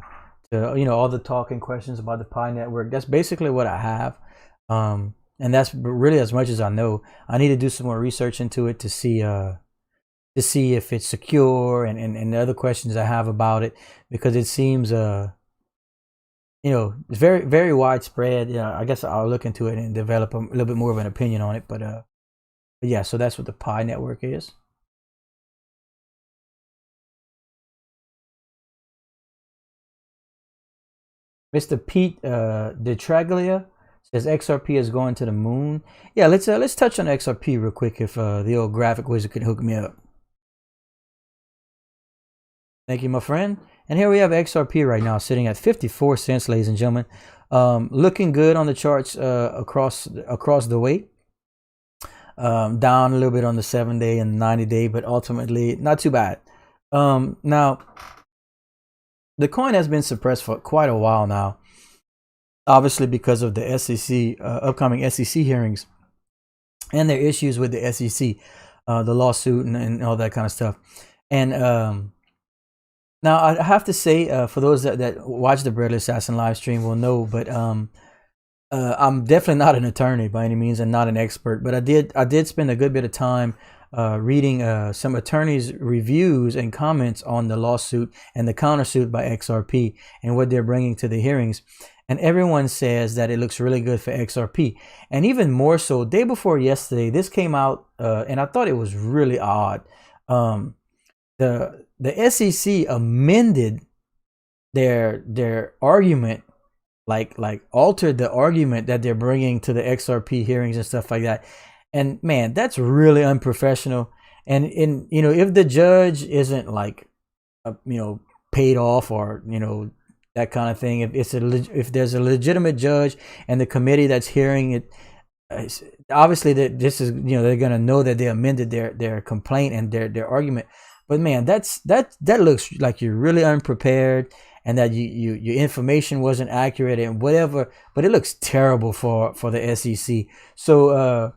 you know, all the talk and questions about the Pi network. That's basically what I have, and that's really as much as I know. I need to do some more research into it to see if it's secure and the other questions I have about it, because it seems you know, it's very, very widespread. Yeah, I guess I'll look into it and develop a little bit more of an opinion on it. But yeah, so that's what the Pi network is. Mr. Pete DeTraglia says XRP is going to the moon. Yeah, let's touch on XRP real quick if the old graphic wizard could hook me up. Thank you, my friend. And here we have XRP right now sitting at 54 cents, ladies and gentlemen. Looking good on the charts across the way. Down a little bit on the 7-day and 90-day, but ultimately not too bad. Now, the coin has been suppressed for quite a while now, obviously because of the SEC, upcoming SEC hearings and their issues with the SEC, the lawsuit and all that kind of stuff. And now I have to say, for those that watch the Breadless Assassin live stream will know, but I'm definitely not an attorney by any means and not an expert, but I did spend a good bit of time reading some attorneys' reviews and comments on the lawsuit and the countersuit by XRP and what they're bringing to the hearings. And everyone says that it looks really good for XRP. And even more so, day before yesterday, this came out, and I thought it was really odd. The SEC amended their argument, like altered the argument that they're bringing to the XRP hearings and stuff like that. And man, that's really unprofessional. And if the judge isn't like paid off, or that kind of thing, if there's a legitimate judge and the committee that's hearing it, obviously that this is they're going to know that they amended their complaint and their argument. But man, that looks like you're really unprepared, and that your information wasn't accurate and whatever. But it looks terrible for the SEC. So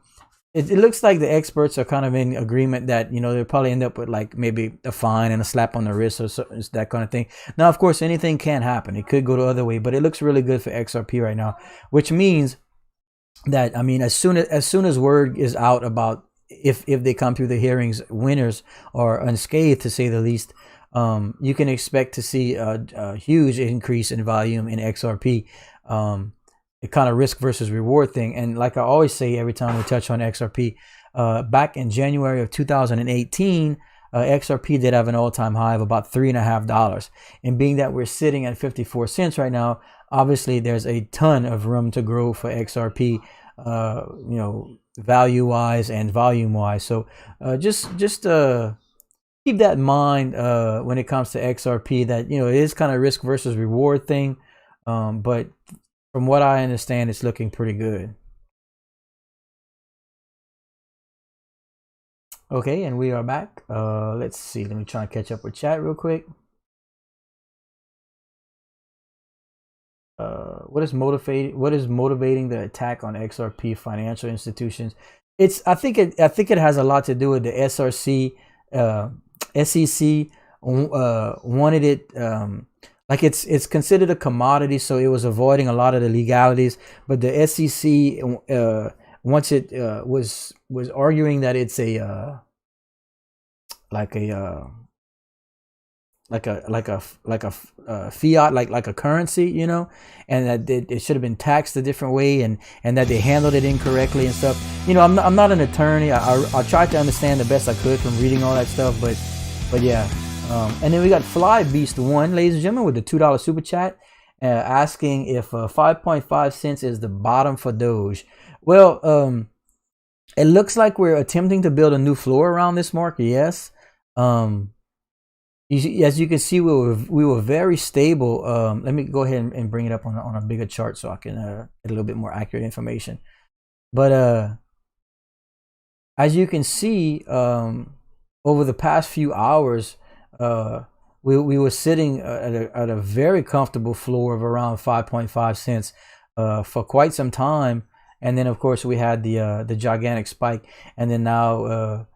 it looks like the experts are kind of in agreement that they'll probably end up with like maybe a fine and a slap on the wrist, or so, that kind of thing. Now, of course, anything can happen. It could go the other way, but it looks really good for XRP right now, which means that, I mean, as soon as word is out about if they come through the hearings winners or unscathed, to say the least, you can expect to see a huge increase in volume in XRP. The kind of risk versus reward thing. And like I always say every time we touch on XRP, back in January of 2018, XRP did have an all-time high of about $3.50. And being that we're sitting at 54 cents right now, obviously there's a ton of room to grow for XRP, value-wise and volume-wise. So just keep that in mind when it comes to XRP, that it is kind of risk versus reward thing, but from what I understand, it's looking pretty good. Okay, and we are back. Let's see. Let me try and catch up with chat real quick. What is motivating the attack on XRP financial institutions? I think it has a lot to do with the SEC wanted it. Like it's considered a commodity, so it was avoiding a lot of the legalities. But the SEC, once it was arguing that it's a fiat, like a currency, and that it should have been taxed a different way, and that they handled it incorrectly and stuff. I'm not an attorney. I tried to understand the best I could from reading all that stuff, but yeah. And then we got Fly Beast 1, ladies and gentlemen, with the $2 super chat, asking if 5.5 cents is the bottom for Doge. Well, it looks like we're attempting to build a new floor around this mark. Yes. As you can see, we were very stable. Let me go ahead and bring it up on a bigger chart so I can get a little bit more accurate information. But as you can see, over the past few hours, we were sitting at a very comfortable floor of around 5.5 cents for quite some time, and then of course we had the gigantic spike, and then now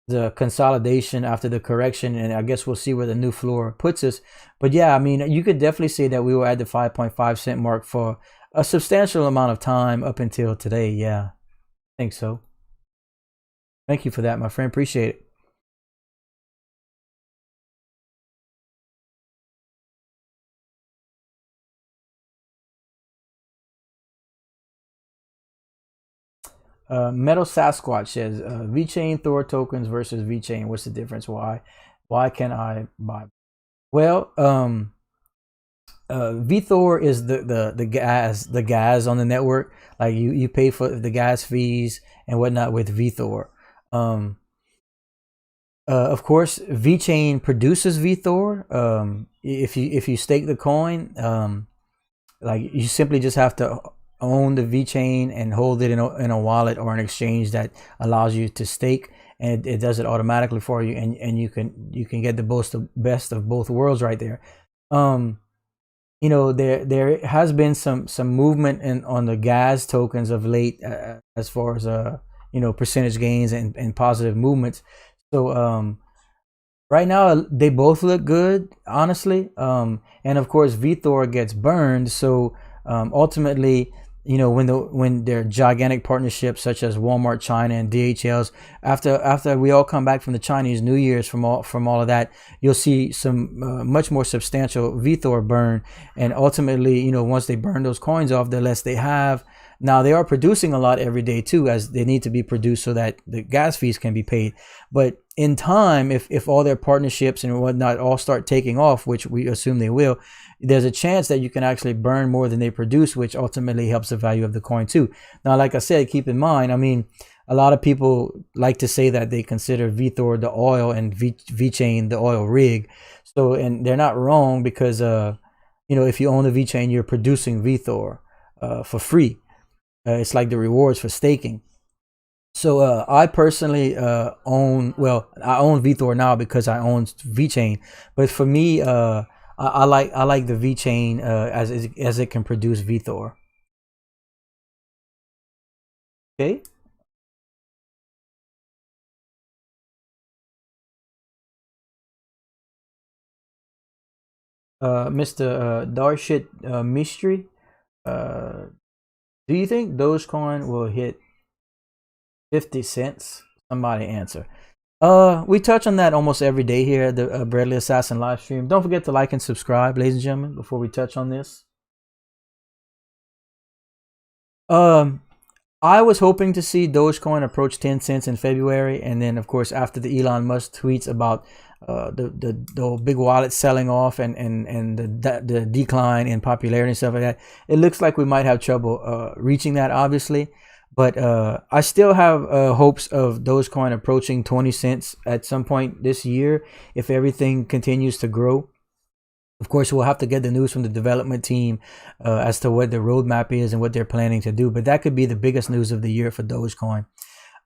the consolidation after the correction, and I guess we'll see where the new floor puts us. But yeah, I mean, you could definitely say that we were at the 5.5 cent mark for a substantial amount of time up until today. Yeah, I think so. Thank you for that, my friend. Appreciate it. Metal Sasquatch says VeChain Thor tokens versus VeChain. What's the difference? Why can't I buy? Well, VThor is the gas on the network. Like you pay for the gas fees and whatnot with VThor. Of course, VeChain produces VThor. If you stake the coin, like you simply just have to own the VeChain and hold it in a wallet or an exchange that allows you to stake, and it does it automatically for you, and you can get the best of both worlds right there. There has been some movement on the gas tokens of late, as far as percentage gains and positive movements. So right now they both look good, honestly. And of course VThor gets burned, so ultimately, when there are gigantic partnerships such as Walmart China and DHL's, after we all come back from the Chinese New Year's, from all of that, you'll see some much more substantial VThor burn. And ultimately, once they burn those coins off, the less they have. Now they are producing a lot every day too, as they need to be produced so that the gas fees can be paid. But in time, if all their partnerships and whatnot all start taking off, which we assume they will, there's a chance that you can actually burn more than they produce, which ultimately helps the value of the coin too. Now, like I said, keep in mind, I mean, a lot of people like to say that they consider VeThor the oil and VeChain the oil rig. So, and they're not wrong, because if you own the VeChain, you're producing VeThor for free. It's like the rewards for staking. So I personally I own VeThor now because I own VeChain. But for me, I like the VeChain as it can produce VeThor. Okay. Mr. Darshit Mystery, do you think Dogecoin will hit 50 cents? Somebody answer. We touch on that almost every day here at the Bradley Assassin live stream. Don't forget to like and subscribe, ladies and gentlemen, before we touch on this. I was hoping to see Dogecoin approach 10 cents in February, and then of course after the Elon Musk tweets about the big wallet selling off and the decline in popularity and stuff like that, it looks like we might have trouble reaching that, obviously. But I still have hopes of Dogecoin approaching 20 cents at some point this year if everything continues to grow. Of course, we'll have to get the news from the development team as to what the roadmap is and what they're planning to do. But that could be the biggest news of the year for Dogecoin.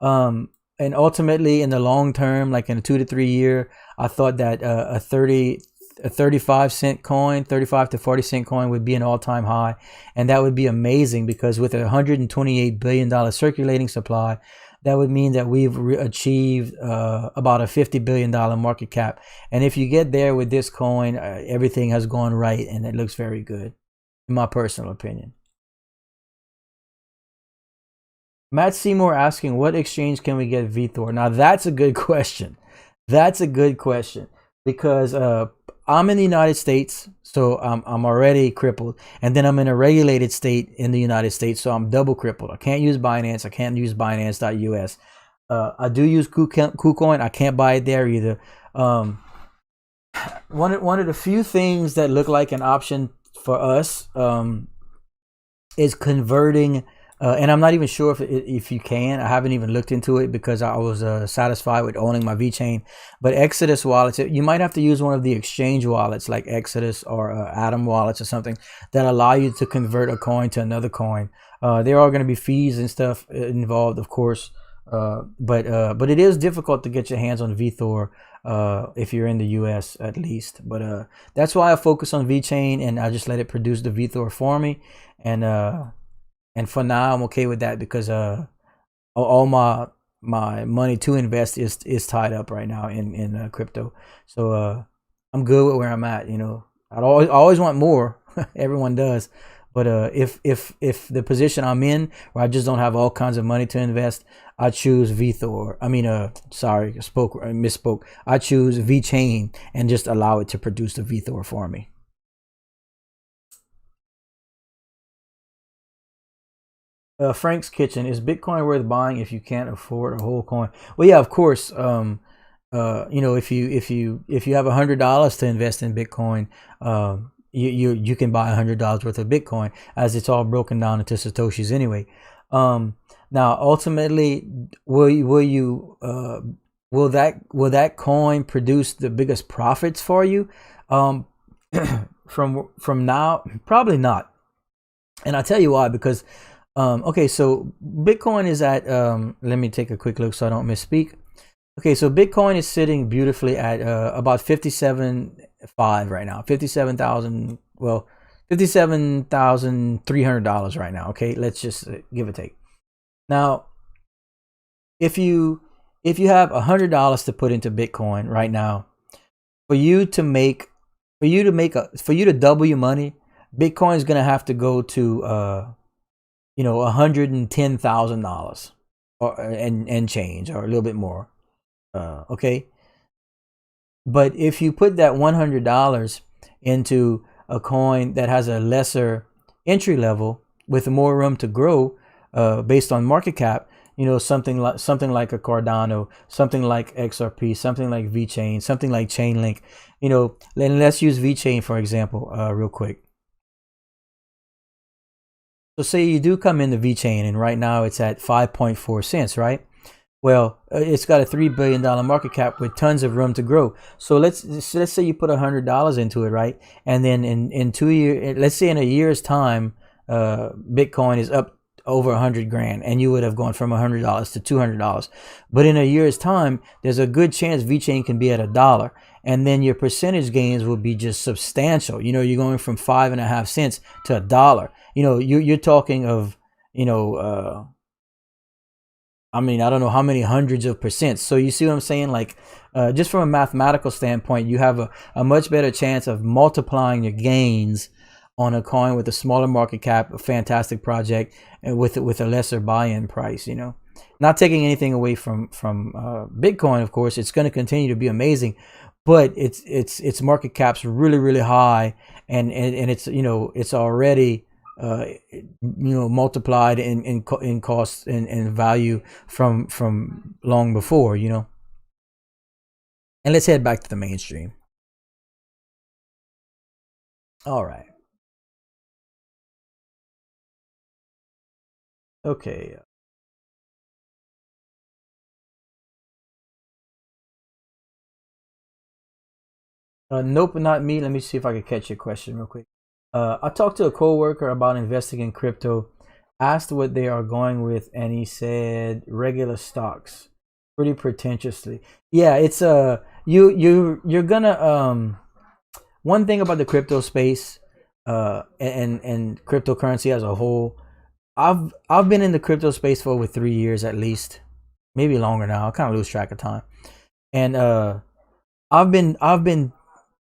And ultimately, in the long term, like in a 2 to 3 year, I thought that a 35 cent coin, 35 to 40 cent coin would be an all-time high. And that would be amazing, because with a $128 billion circulating supply, that would mean that we've achieved about a $50 billion market cap. And if you get there with this coin, everything has gone right and it looks very good, in my personal opinion. Matt Seymour asking, what exchange can we get VeThor? Now, that's a good question. That's a good question, because I'm in the United States, so I'm already crippled. And then I'm in a regulated state in the United States, so I'm double crippled. I can't use Binance. I can't use Binance.us. I do use KuCoin. I can't buy it there either. One of the few things that look like an option for us is converting. And I'm not even sure if you can. I haven't even looked into it because I was satisfied with owning my VeChain. But Exodus wallets, you might have to use one of the exchange wallets like Exodus or Atom wallets or something that allow you to convert a coin to another coin. There are going to be fees and stuff involved, of course. But it is difficult to get your hands on VeThor if you're in the US at least. But that's why I focus on VeChain, and I just let it produce the VeThor for me. And for now, I'm okay with that, because all my money to invest is tied up right now in crypto. So I'm good with where I'm at. I always want more. Everyone does. But if the position I'm in, where I just don't have all kinds of money to invest, I choose VeThor. I mean, misspoke. I choose VeChain and just allow it to produce the VeThor for me. Frank's Kitchen, is Bitcoin worth buying if you can't afford a whole coin? Well, yeah, of course. If you have $100 to invest in Bitcoin, you can buy $100 worth of Bitcoin, as it's all broken down into Satoshis anyway. Now, ultimately, will that coin produce the biggest profits for you? From now, probably not. And I'll tell you why, because okay, so Bitcoin is at let me take a quick look so I don't misspeak. Okay, so Bitcoin is sitting beautifully at about $57,500 right now. $57,300 right now. Okay, let's just give or take. Now, if you have $100 to put into Bitcoin right now, for you to double your money, Bitcoin is gonna have to go to $110,000 and change, or a little bit more. Okay, but if you put that $100 into a coin that has a lesser entry level with more room to grow, based on market cap, something like a Cardano, something like XRP, something like VeChain, something like Chainlink, and let's use VeChain for example, real quick. So say you do come into VeChain, and right now it's at 5.4 cents, right? Well, it's got a $3 billion market cap with tons of room to grow. So let's say you put $100 into it, right? And then in 2 years, let's say in a year's time, Bitcoin is up over 100 grand, and you would have gone from $100 to $200. But in a year's time, there's a good chance VeChain can be at $1, and then your percentage gains will be just substantial. You know, you're going from 5.5 cents to $1. You know, you're talking of, you know, I mean, I don't know how many hundreds of percents. So you see what I'm saying? Like, just from a mathematical standpoint, you have a much better chance of multiplying your gains on a coin with a smaller market cap, a fantastic project, and with a lesser buy-in price. You know, not taking anything away from Bitcoin, of course, it's going to continue to be amazing, but its market cap's really high, and it's, you know, it's already multiplied in cost and value from long before, you know. And let's head back to the mainstream. All right. Okay. Nope, not me. Let me see if I can catch your question real quick. I talked to a coworker about investing in crypto, asked what they are going with, and he said regular stocks, pretty pretentiously. Yeah, it's you're gonna one thing about the crypto space, and cryptocurrency as a whole. I've been in the crypto space for over 3 years at least, maybe longer now. I kind of lose track of time, and I've been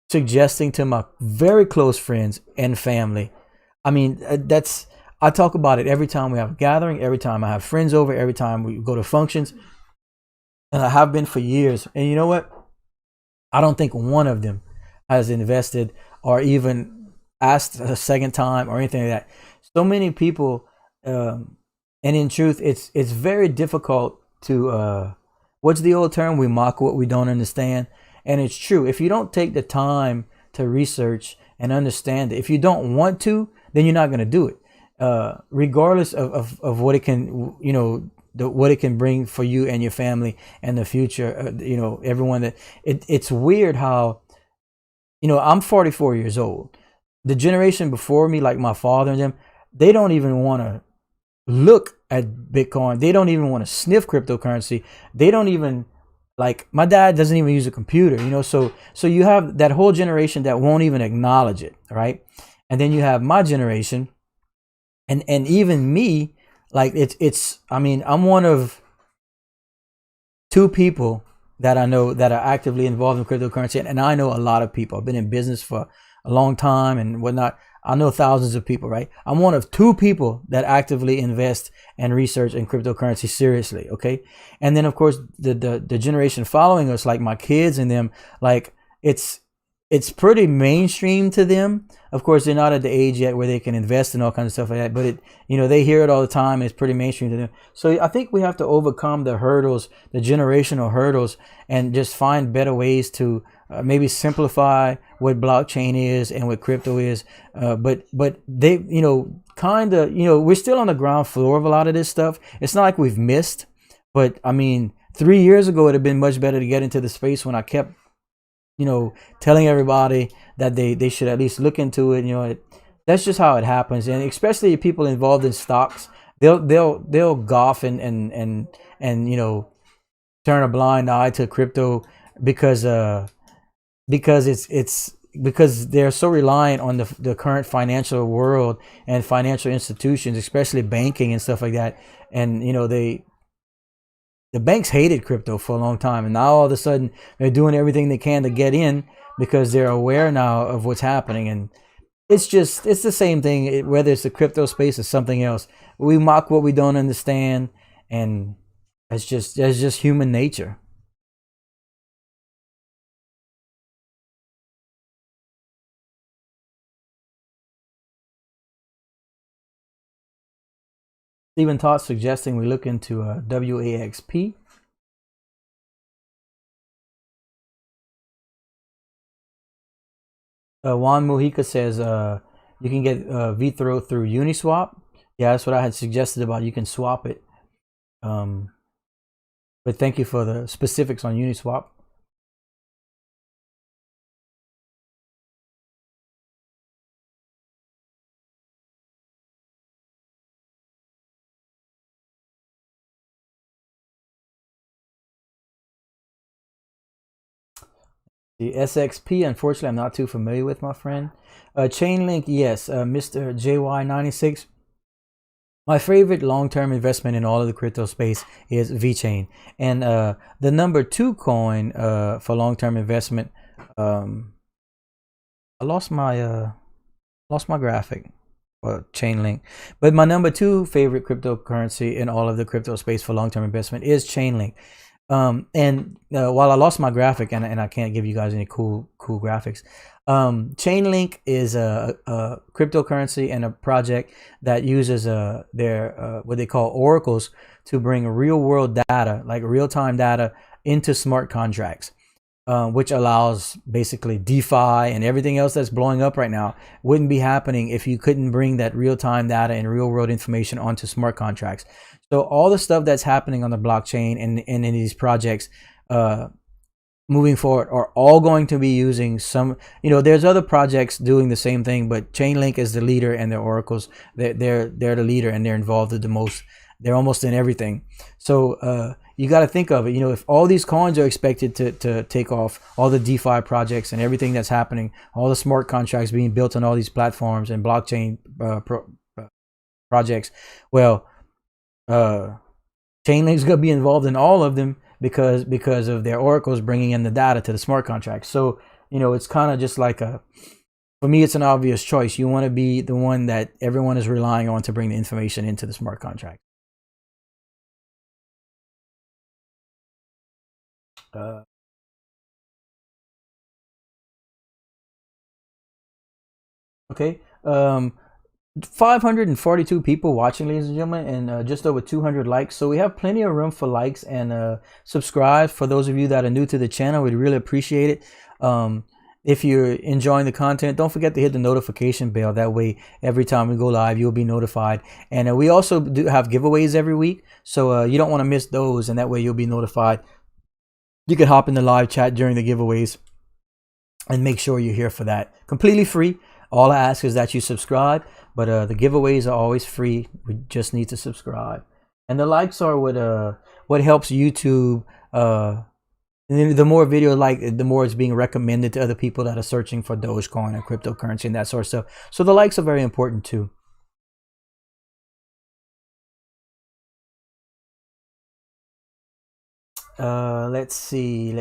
suggesting to my very close friends and family. I mean, I talk about it every time we have a gathering, every time I have friends over, every time we go to functions, and I have been for years. And you know what? I don't think one of them has invested or even asked a second time or anything like that. So many people, and in truth, it's very difficult to what's the old term? We mock what we don't understand. And it's true. If you don't take the time to research and understand it, if you don't want to, then you're not going to do it. Regardless of what it can, you know, what it can bring for you and your family and the future, you know, everyone that it's weird how, you know, I'm 44 years old. The generation before me, like my father and them, they don't even want to look at Bitcoin. They don't even want to sniff cryptocurrency. They don't even, like, my dad doesn't even use a computer, you know, so you have that whole generation that won't even acknowledge it, right? And then you have my generation, and even me, like it's I mean, I'm one of 2 people that I know that are actively involved in cryptocurrency, and I know a lot of people. I've been in business for a long time and whatnot. I know thousands of people, right? I'm one of 2 people that actively invest and research in cryptocurrency seriously, okay? And then, of course, the generation following us, like my kids and them, like it's pretty mainstream to them. Of course, they're not at the age yet where they can invest in all kinds of stuff like that, but it, you know, they hear it all the time. It's pretty mainstream to them. So I think we have to overcome the hurdles, the generational hurdles, and just find better ways to maybe simplify what blockchain is and what crypto is. But they, you know, kind of, you know, we're still on the ground floor of a lot of this stuff. It's not like we've missed, but I mean, 3 years ago, it'd have been much better to get into the space when I kept, you know, telling everybody that they should at least look into it. You know, that's just how it happens. And especially people involved in stocks, they'll golf and you know, turn a blind eye to crypto because it's because they're so reliant on the current financial world and financial institutions, especially banking and stuff like that. And you know, the banks hated crypto for a long time, and now all of a sudden they're doing everything they can to get in because they're aware now of what's happening. And it's the same thing, whether it's the crypto space or something else. We mock what we don't understand, and that's just human nature. Stephen Todd suggesting we look into WAXP. Juan Mujica says you can get VThrow through Uniswap. Yeah, that's what I had suggested about. You can swap it. But thank you for the specifics on Uniswap. The SXP, unfortunately, I'm not too familiar with, my friend. Chainlink, yes. Mr. JY96. My favorite long-term investment in all of the crypto space is VeChain, and the number 2 coin for long-term investment. I lost my graphic. Chainlink, but my number 2 favorite cryptocurrency in all of the crypto space for long-term investment is Chainlink. And while I lost my graphic and I can't give you guys any cool graphics, Chainlink is a cryptocurrency and a project that uses their what they call oracles to bring real world data, like real-time data, into smart contracts. Which allows basically DeFi and everything else that's blowing up right now wouldn't be happening if you couldn't bring that real-time data and real-world information onto smart contracts. So all the stuff that's happening on the blockchain and in these projects moving forward are all going to be using some, there's other projects doing the same thing, but Chainlink is the leader, and their oracles, they're the leader, and they're involved with the most. They're almost in everything. So you got to think of it. If all these coins are expected to take off, all the DeFi projects and everything that's happening, all the smart contracts being built on all these platforms and blockchain projects, well, Chainlink's going to be involved in all of them because of their oracles bringing in the data to the smart contracts. So it's kind of just like for me, it's an obvious choice. You want to be the one that everyone is relying on to bring the information into the smart contract. Okay. 542 people watching, ladies and gentlemen, and just over 200 likes. So we have plenty of room for likes and subscribe. For those of you that are new to the channel, we'd really appreciate it. If you're enjoying the content, don't forget to hit the notification bell. That way, every time we go live, you'll be notified. And we also do have giveaways every week, so you don't want to miss those, and that way you'll be notified. You can hop in the live chat during the giveaways and make sure you're here for that. Completely free. All I ask is that you subscribe, but the giveaways are always free. We just need to subscribe. And the likes are what helps YouTube. The more video the more it's being recommended to other people that are searching for Dogecoin and cryptocurrency and that sort of stuff. So the likes are very important too. Let's see.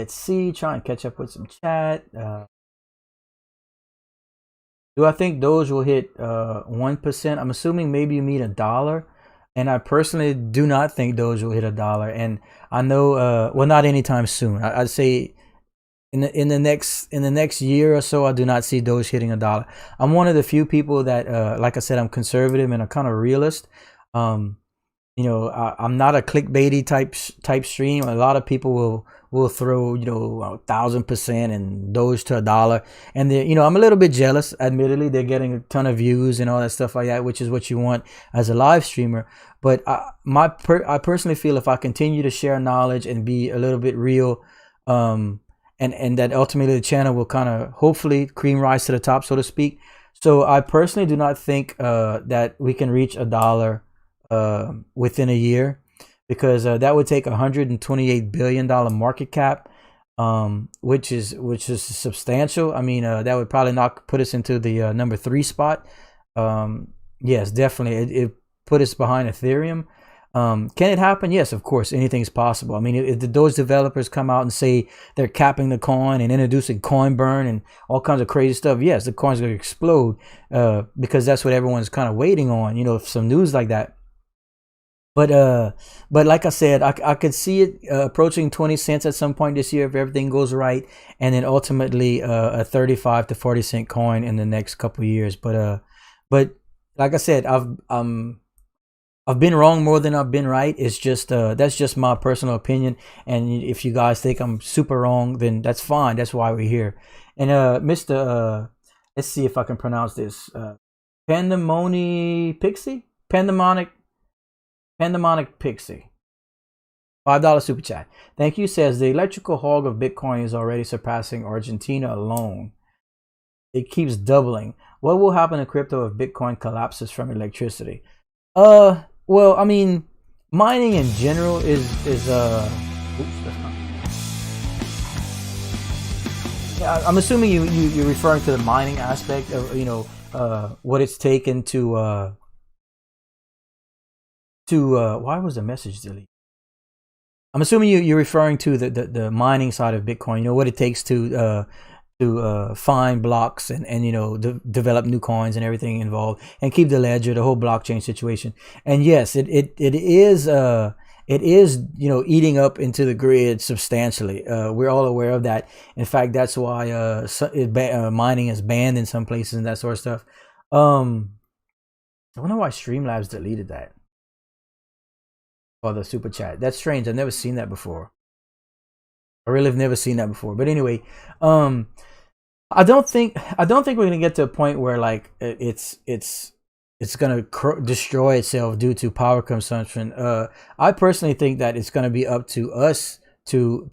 Try and catch up with some chat. Do I think Doge will hit 1%? I'm assuming maybe you mean $1. And I personally do not think Doge will hit $1. And I know, well, not anytime soon. I'd say in the next year or so, I do not see Doge hitting $1. I'm one of the few people that, like I said, I'm conservative and a kind of realist. I'm not a clickbaity type stream. A lot of people will throw 1,000% and Doge to $1, and I'm a little bit jealous. Admittedly, they're getting a ton of views and all that stuff like that, which is what you want as a live streamer. But I personally feel if I continue to share knowledge and be a little bit real, and that ultimately the channel will kind of hopefully cream rise to the top, so to speak. So I personally do not think that we can reach $1 within a year, because that would take $128 billion market cap, which is substantial. I mean, that would probably not put us into the number 3 spot. Yes, definitely, it put us behind Ethereum. Can it happen? Yes, of course, anything's possible. I mean, if those developers come out and say they're capping the coin and introducing coin burn and all kinds of crazy stuff, yes, the coin's going to explode, because that's what everyone's kind of waiting on, some news like that. But like I said, I could see it approaching 20 cents at some point this year if everything goes right, and then ultimately a 35 to 40 cent coin in the next couple of years. But like I said, I've been wrong more than I've been right. It's just that's just my personal opinion, and if you guys think I'm super wrong, then that's fine. That's why we're here. And Mr. Let's see if I can pronounce this. Pandemonic Pixie. $5 super chat. Thank you. Says the electrical hog of Bitcoin is already surpassing Argentina alone. It keeps doubling. What will happen to crypto if Bitcoin collapses from electricity? Well, I mean, mining in general is oops, that's not. Yeah, I'm assuming you're referring to the mining aspect of, you know, what it's taken to why was the message deleted? I'm assuming you're referring to the mining side of Bitcoin. You know what it takes to find blocks and you know, develop new coins and everything involved, and keep the ledger, the whole blockchain situation. And yes, it is you know, eating up into the grid substantially. We're all aware of that. In fact, that's why mining is banned in some places and that sort of stuff. I wonder why Streamlabs deleted that. Or the super chat. That's strange. I've never seen that before. I really have never seen that before. But anyway, I don't think we're gonna get to a point where like it's gonna destroy itself due to power consumption. I personally think that it's gonna be up to us to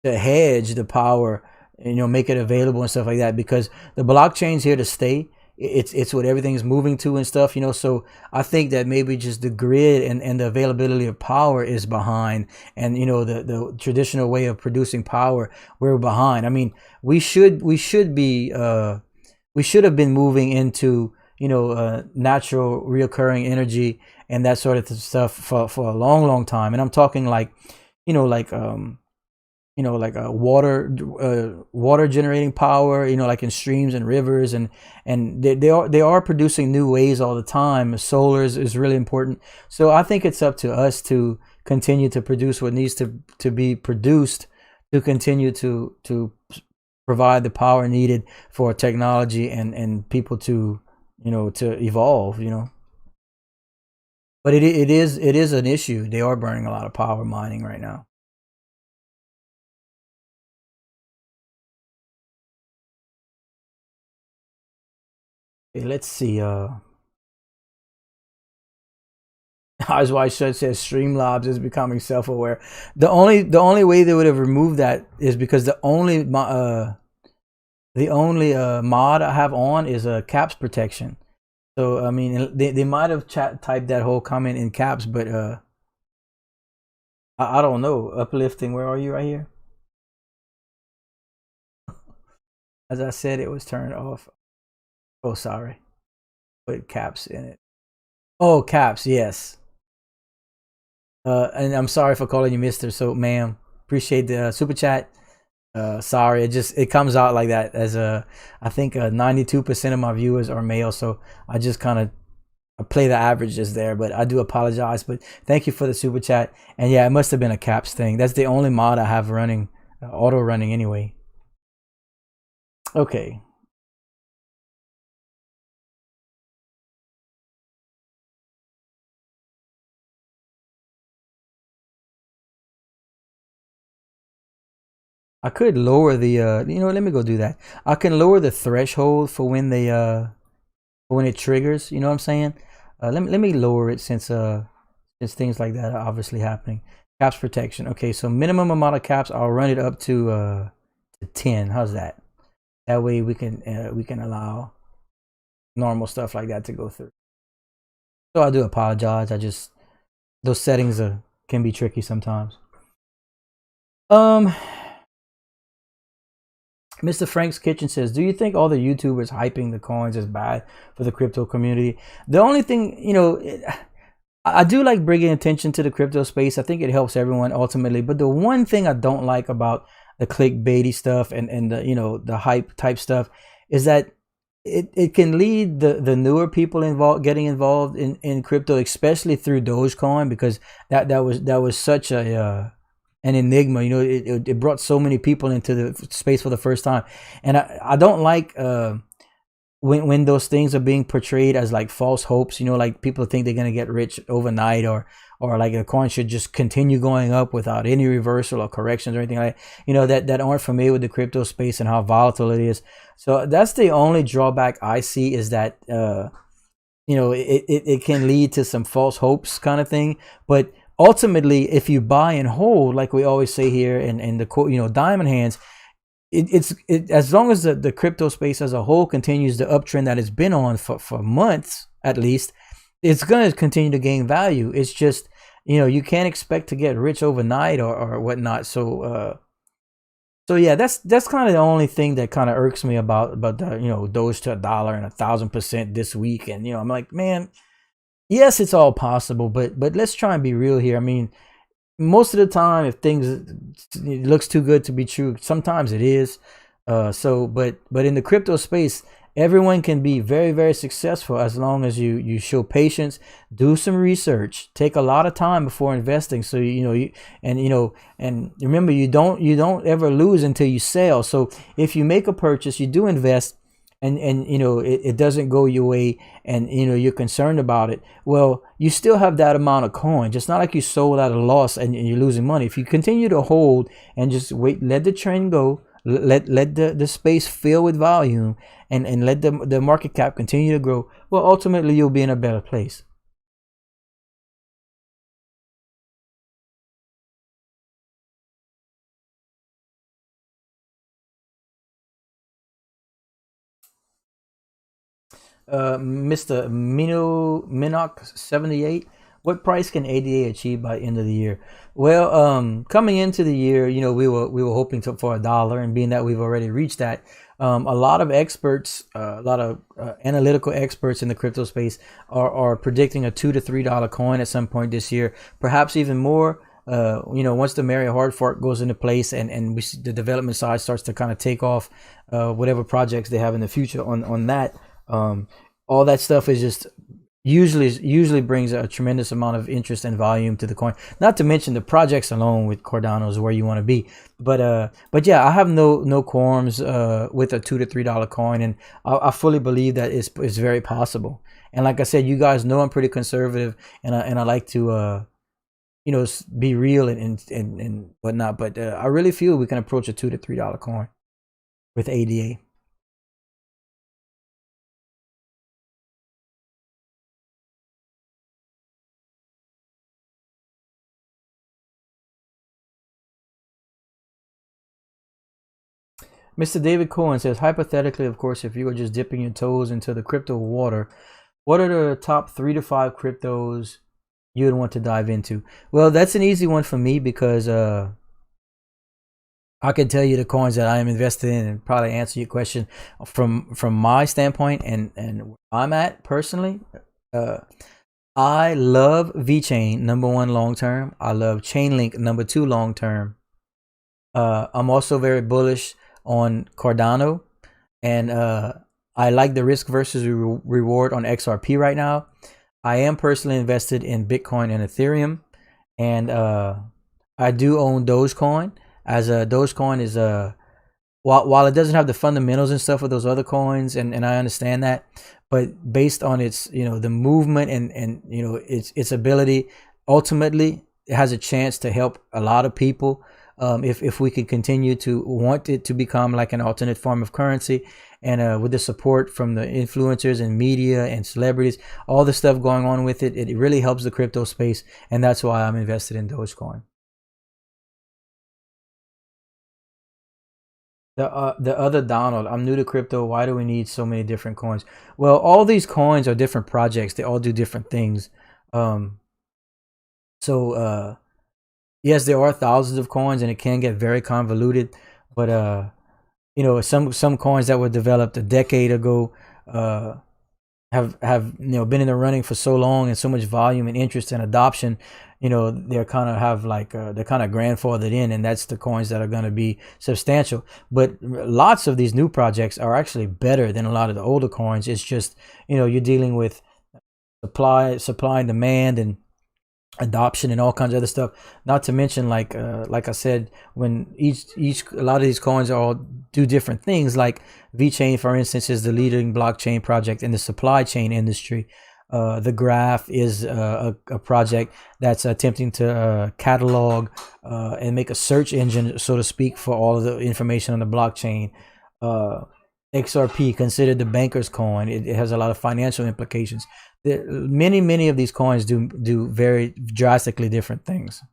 hedge the power, you know, make it available and stuff like that, because the blockchain's here to stay. It's what everything's moving to and stuff, you know. So I think that maybe just the grid and the availability of power is behind, and you know, the traditional way of producing power, we're behind. I mean, we should have been moving into, you know, natural reoccurring energy and that sort of stuff for a long time. And I'm talking like, you know, like water generating power, you know, like in streams and rivers, and they are producing new ways all the time. Solar is really important. So I think it's up to us to continue to produce what needs to be produced to continue to provide the power needed for technology and people to, you know, to evolve, you know. But it is an issue. They are burning a lot of power mining right now. Let's see. Eyes Wide Shut says Streamlabs is becoming self-aware. The only way they would have removed that is because the only mod I have on is a caps protection. So I mean, they might have typed that whole comment in caps, but I don't know. Uplifting, where are you? Right here. As I said, it was turned off. Oh, sorry. Put caps in it. Oh, caps, yes. And I'm sorry for calling you Mister. So, ma'am, appreciate the super chat. Sorry, it comes out like that. As I think 92% of my viewers are male, so I just kind of play the averages there. But I do apologize. But thank you for the super chat. And yeah, it must have been a caps thing. That's the only mod I have running, auto running anyway. Okay. I could lower the you know, let me go do that. I can lower the threshold for when they when it triggers, you know what I'm saying? Let me lower it since things like that are obviously happening. Caps protection. Okay, so minimum amount of caps, I'll run it up to 10. How's that? That way we can allow normal stuff like that to go through. So I do apologize. Those settings can be tricky sometimes. Mr. Frank's Kitchen says, do you think all the YouTubers hyping the coins is bad for the crypto community? The only thing, you know, I do like bringing attention to the crypto space. I think it helps everyone ultimately. But the one thing I don't like about the clickbaity stuff and the, you know, the hype type stuff is that it can lead the newer people getting involved in crypto, especially through Dogecoin, because that was such an enigma. You know, it brought so many people into the space for the first time, and I don't like when those things are being portrayed as like false hopes. You know, like people think they're gonna get rich overnight, or like a coin should just continue going up without any reversal or corrections or anything like that. You know, that aren't familiar with the crypto space and how volatile it is. So that's the only drawback I see, is that you know, it can lead to some false hopes kind of thing. But ultimately, if you buy and hold, like we always say here in the quote, diamond hands, it's as long as the crypto space as a whole continues the uptrend that it's been on for months at least, it's going to continue to gain value. It's just, you can't expect to get rich overnight or whatnot. So yeah, that's kind of the only thing that kind of irks me about the Doge to $1 and 1,000% this week. And I'm like, man, yes, it's all possible, but let's try and be real here. I mean, most of the time, if it looks too good to be true, sometimes it is. But in the crypto space, everyone can be very, very successful as long as you show patience, do some research, take a lot of time before investing. So and remember, you don't ever lose until you sell. So if you make a purchase, you do invest, and it doesn't go your way, and you're concerned about it, well, you still have that amount of coin. Just not like you sold at a loss and you're losing money. If you continue to hold and just wait, let the trend go, let the space fill with volume, and let the market cap continue to grow, well, ultimately you'll be in a better place. Mr. Minoc 78, what price can ADA achieve by end of the year? Well, coming into the year, we were hoping for $1, and being that we've already reached that, a lot of experts, a lot of analytical experts in the crypto space are predicting a $2 to $3 coin at some point this year, perhaps even more. Once the Mary hard fork goes into place and we see the development side starts to kind of take off, whatever projects they have in the future on that. All that stuff is just usually brings a tremendous amount of interest and volume to the coin. Not to mention the projects alone with Cardano is where you want to be. But yeah, I have no qualms with a $2 to $3 coin, and I fully believe that it's very possible. And like I said, you guys know I'm pretty conservative, and I like to be real and whatnot. But I really feel we can approach a $2 to $3 coin with ADA. Mr. David Cohen says, hypothetically, of course, if you were just dipping your toes into the crypto water, what are the top 3 to 5 cryptos you would want to dive into? Well, that's an easy one for me because I can tell you the coins that I am invested in and probably answer your question from my standpoint and where I'm at personally. I love VeChain, number 1 long term. I love Chainlink, number 2 long term. I'm also very bullish on Cardano, and I like the risk versus reward on XRP right now. I am personally invested in Bitcoin and Ethereum, and I do own Dogecoin, as Dogecoin is while it doesn't have the fundamentals and stuff of those other coins, and I understand that, but based on its the movement and its ability, ultimately it has a chance to help a lot of people. If we could continue to want it to become like an alternate form of currency, and with the support from the influencers and media and celebrities, all the stuff going on with it, it really helps the crypto space, and that's why I'm invested in Dogecoin. The other Donald, I'm new to crypto. Why do we need so many different coins? Well, all these coins are different projects. They all do different things. Yes, there are thousands of coins, and it can get very convoluted. But some coins that were developed a decade ago have been in the running for so long, and so much volume and interest and adoption. They're kind of they're kind of grandfathered in, and that's the coins that are going to be substantial. But lots of these new projects are actually better than a lot of the older coins. It's just you're dealing with supply and demand and adoption and all kinds of other stuff. Not to mention, like I said, when a lot of these coins all do different things. Like VeChain, for instance, is the leading blockchain project in the supply chain industry. The Graph is a project that's attempting to catalog and make a search engine, so to speak, for all of the information on the blockchain. XRP, considered the banker's coin. It has a lot of financial implications. many of these coins do very drastically different things.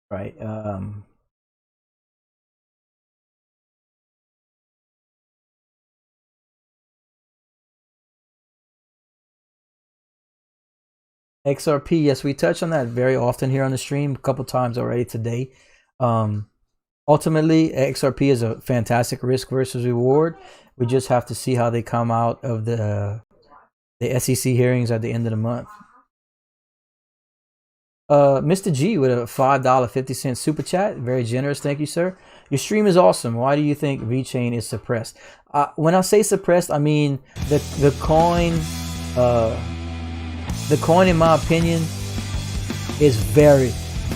Right. XRP, yes, we touch on that very often here on the stream, a couple times already today. Ultimately, XRP is a fantastic risk versus reward. We just have to see how they come out of the SEC hearings at the end of the month. Mr. G with a $5.50 super chat, very generous, thank you, sir. Your stream is awesome. Why do you think VeChain is suppressed? When I say suppressed, I mean the coin. The coin, in my opinion, is very,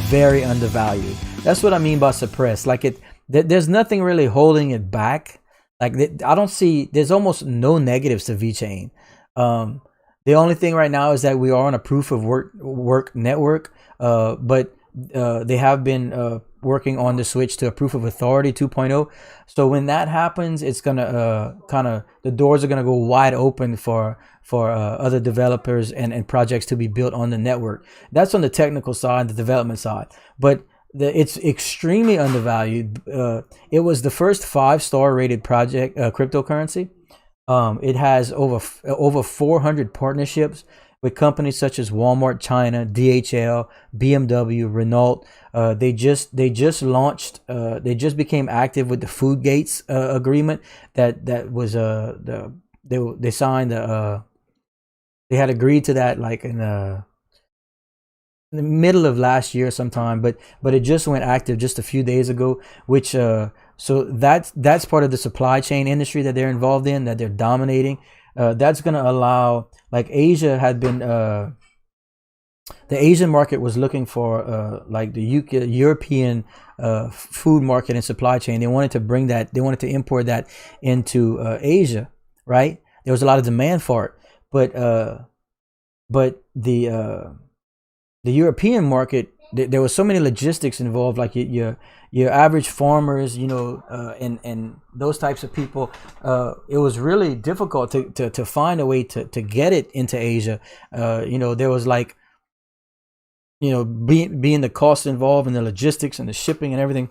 very undervalued. That's what I mean by suppressed. Like there's nothing really holding it back. Like I don't see. There's almost no negatives to VeChain. The only thing right now is that we are on a proof of work network, but they have been working on the switch to a proof of authority 2.0. So when that happens, it's gonna the doors are gonna go wide open for other developers and projects to be built on the network. That's on the technical side, the development side. But it's extremely undervalued. It was the first 5-star rated project cryptocurrency. It has over 400 partnerships with companies such as Walmart China, DHL, BMW, Renault. They just launched. They just became active with the Food Gates agreement. That was they signed. They had agreed to that like in the middle of last year sometime, but it just went active just a few days ago, which so that's part of the supply chain industry that they're involved in, that they're dominating. That's going to allow, like Asia had been, the Asian market was looking for like the European food market and supply chain. They wanted to bring that, they wanted to import that into Asia, right? There was a lot of demand for it, but the European market, there was so many logistics involved, like your average farmers, and those types of people. It was really difficult to find a way to get it into Asia. There was like, being the cost involved in the logistics and the shipping and everything.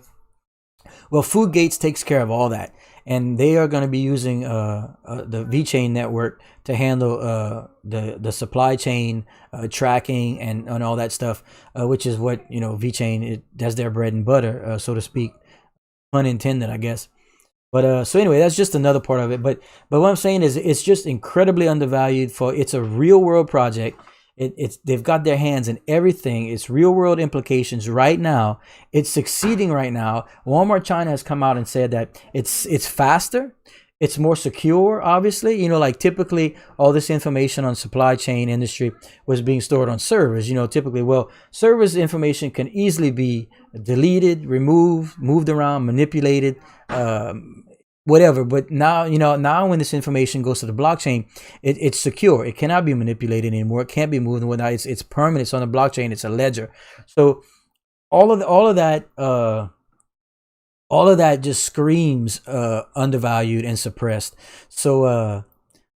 Well, Food Gates takes care of all that, and they are going to be using the VeChain network to handle the supply chain tracking and all that stuff, which is what VeChain, that's their bread and butter, so to speak, pun intended, I guess. But so anyway, that's just another part of it. But what I'm saying is, it's just incredibly undervalued. It's a real world project. They've got their hands in everything. It's real world implications right now. It's succeeding right now. Walmart China has come out and said that it's faster, it's more secure. Obviously, like typically all this information on supply chain industry was being stored on servers. Typically, well, servers information can easily be deleted, removed, moved around, manipulated, whatever. But now, now when this information goes to the blockchain, it's secure. It cannot be manipulated anymore. It can't be moved and whatnot. It's permanent. It's on the blockchain. It's a ledger. So all of that just screams undervalued and suppressed. So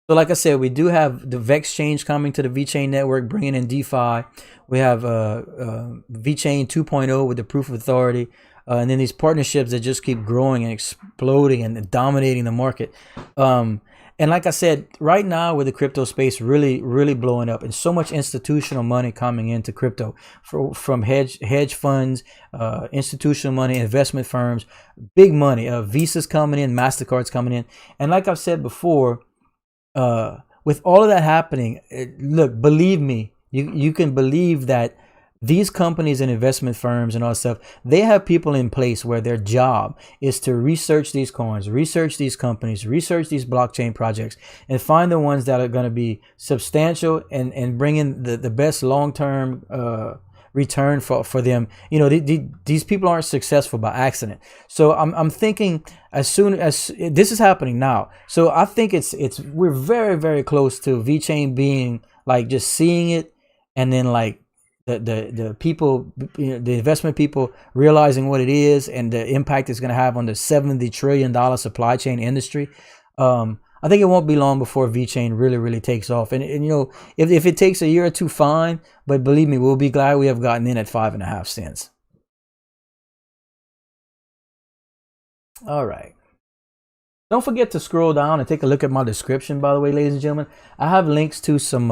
like I said, we do have the VexChange coming to the VeChain network, bringing in DeFi. We have VeChain 2.0 with the proof of authority. And then these partnerships that just keep growing and exploding and dominating the market. And like I said, right now with the crypto space really, really blowing up, and so much institutional money coming into crypto from hedge funds, institutional money, investment firms, big money, Visa's coming in, MasterCard's coming in. And like I've said before, with all of that happening, look, believe me, you can believe that these companies and investment firms and all that stuff, they have people in place where their job is to research these coins, research these companies, research these blockchain projects, and find the ones that are going to be substantial and bring in the best long-term return for them. These people aren't successful by accident. So I'm thinking, as soon as this is happening now, so I think we're very, very close to VeChain being like just seeing it and then like the people, the investment people realizing what it is and the impact it's going to have on the $70 trillion supply chain industry. I think it won't be long before VeChain really takes off. And if it takes a year or two, fine. But believe me, we'll be glad we have gotten in at 5.5 cents. All right. Don't forget to scroll down and take a look at my description, by the way, ladies and gentlemen. I have links to some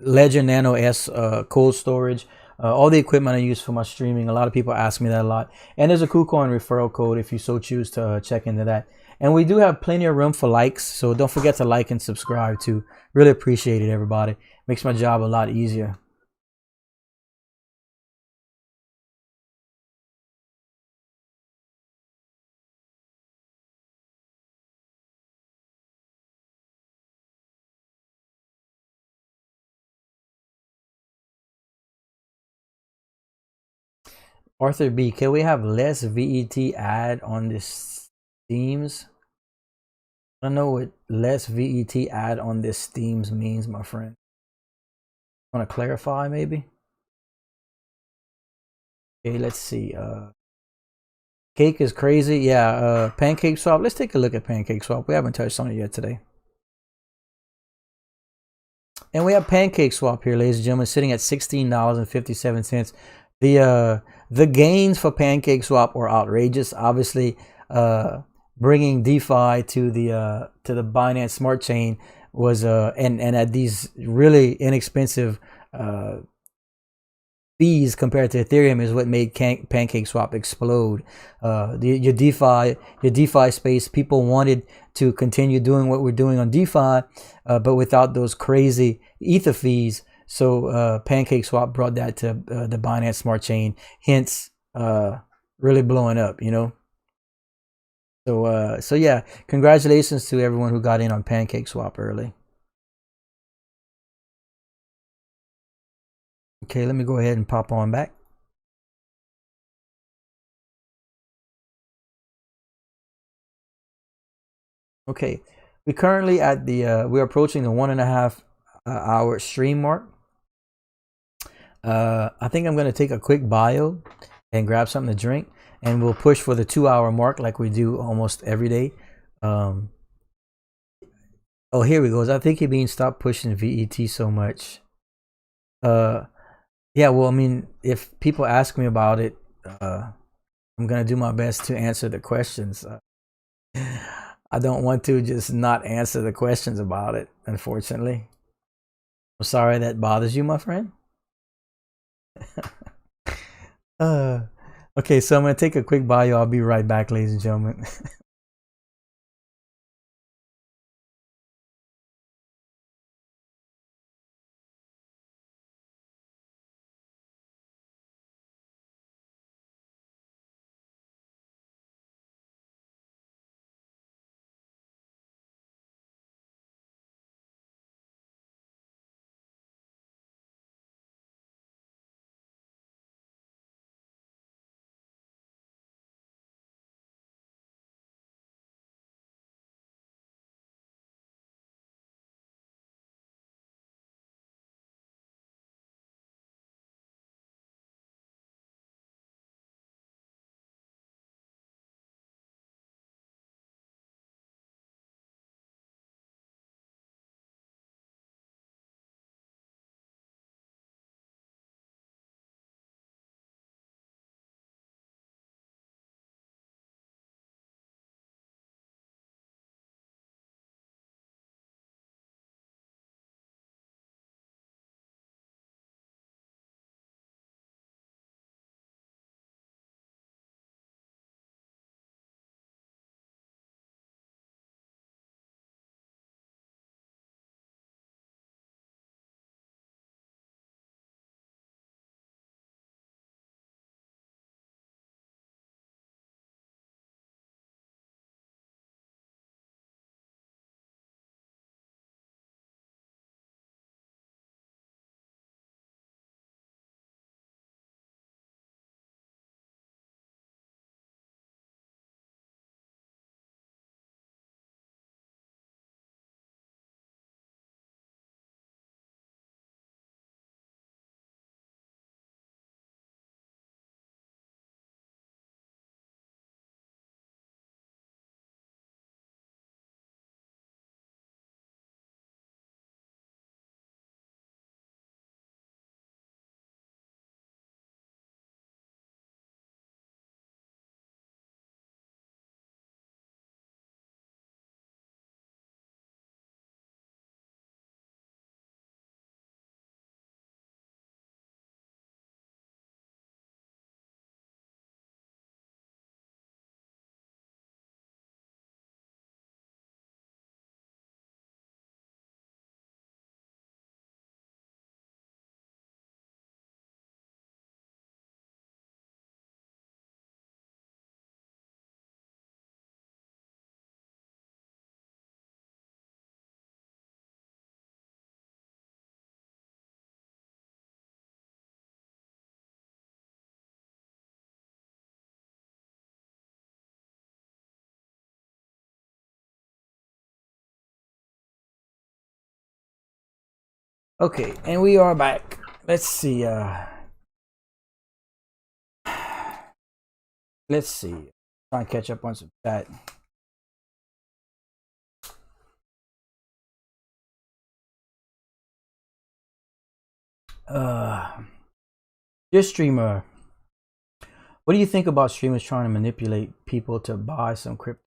Ledger Nano S cold storage, all the equipment I use for my streaming. A lot of people ask me that a lot. And there's a KuCoin referral code if you so choose to check into that. And we do have plenty of room for likes, so don't forget to like and subscribe too. Really appreciate it, everybody. Makes my job a lot easier. Arthur B, can we have less VET add on this themes? I don't know what less VET add on this themes means, my friend. Want to clarify maybe? Okay, let's see. Cake is crazy. Yeah, Pancake Swap. Let's take a look at Pancake Swap. We haven't touched on it yet today. And we have Pancake Swap here, ladies and gentlemen, sitting at $16.57. The gains for Pancake Swap were outrageous. Obviously, bringing DeFi to the Binance Smart Chain was and at these really inexpensive fees compared to Ethereum is what made Pancake Swap explode. Your DeFi space, people wanted to continue doing what we're doing on DeFi, but without those crazy Ether fees. So Pancake Swap brought that to the Binance Smart Chain, hence really blowing up, So yeah, congratulations to everyone who got in on Pancake Swap early. Okay, let me go ahead and pop on back. Okay, we're currently at we're approaching the 1.5 hour stream mark. I think I'm going to take a quick bio and grab something to drink, and we'll push for the 2-hour mark like we do almost every day. Oh, here we go. I think you're being stopped pushing VET so much. Yeah, well, I mean, if people ask me about it, I'm going to do my best to answer the questions. I don't want to just not answer the questions about it, unfortunately. I'm sorry that bothers you, my friend. Okay, so I'm going to take a quick bio. I'll be right back, ladies and gentlemen. Okay, and we are back. Let's see. Let's see. Try and catch up on some chat. Dear streamer, what do you think about streamers trying to manipulate people to buy some crypto?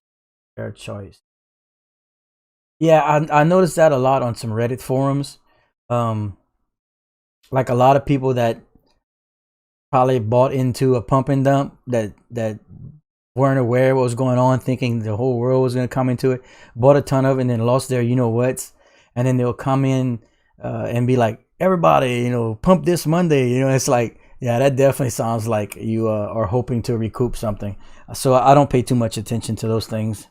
Their choice. Yeah, I noticed that a lot on some Reddit forums. Like a lot of people that probably bought into a pump and dump that weren't aware of what was going on, thinking the whole world was going to come into it, bought a ton of it and then lost their you know what's, and then they'll come in and be like, everybody, you know, pump this Monday. You know, it's like, yeah, that definitely sounds like you are hoping to recoup something. So I don't pay too much attention to those things.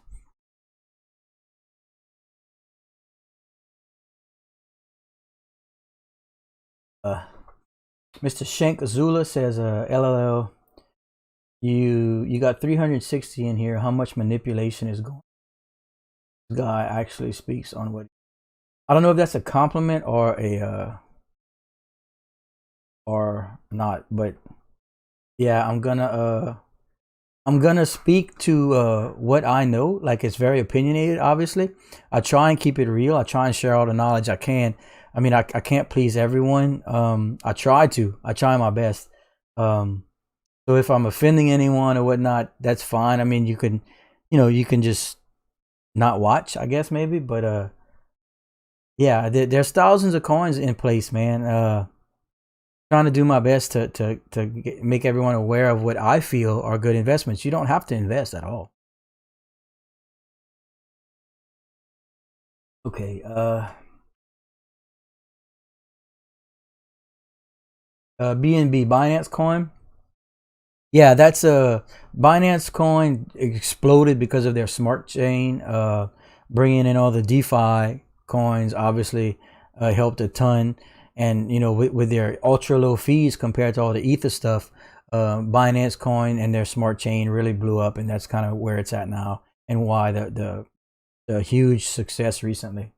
Mr. Shank Azula says, LLL, you got 360 in here. How much manipulation is going on? This guy actually speaks on what, I don't know if that's a compliment or a or not, but yeah, I'm gonna speak to what I know. Like, it's very opinionated, obviously. I try and keep it real. I try and share all the knowledge I can. I mean, I can't please everyone. I try my best. So if I'm offending anyone or whatnot, that's fine. I mean, you can just not watch, I guess, maybe. But yeah, there's thousands of coins in place, man. Trying to do my best to make everyone aware of what I feel are good investments. You don't have to invest at all. Okay. BNB, Binance Coin. Yeah, that's a Binance Coin exploded because of their smart chain. Bringing in all the DeFi coins obviously helped a ton. And you know, with their ultra low fees compared to all the Ether stuff, Binance Coin and their smart chain really blew up, and that's kind of where it's at now, and why the huge success recently.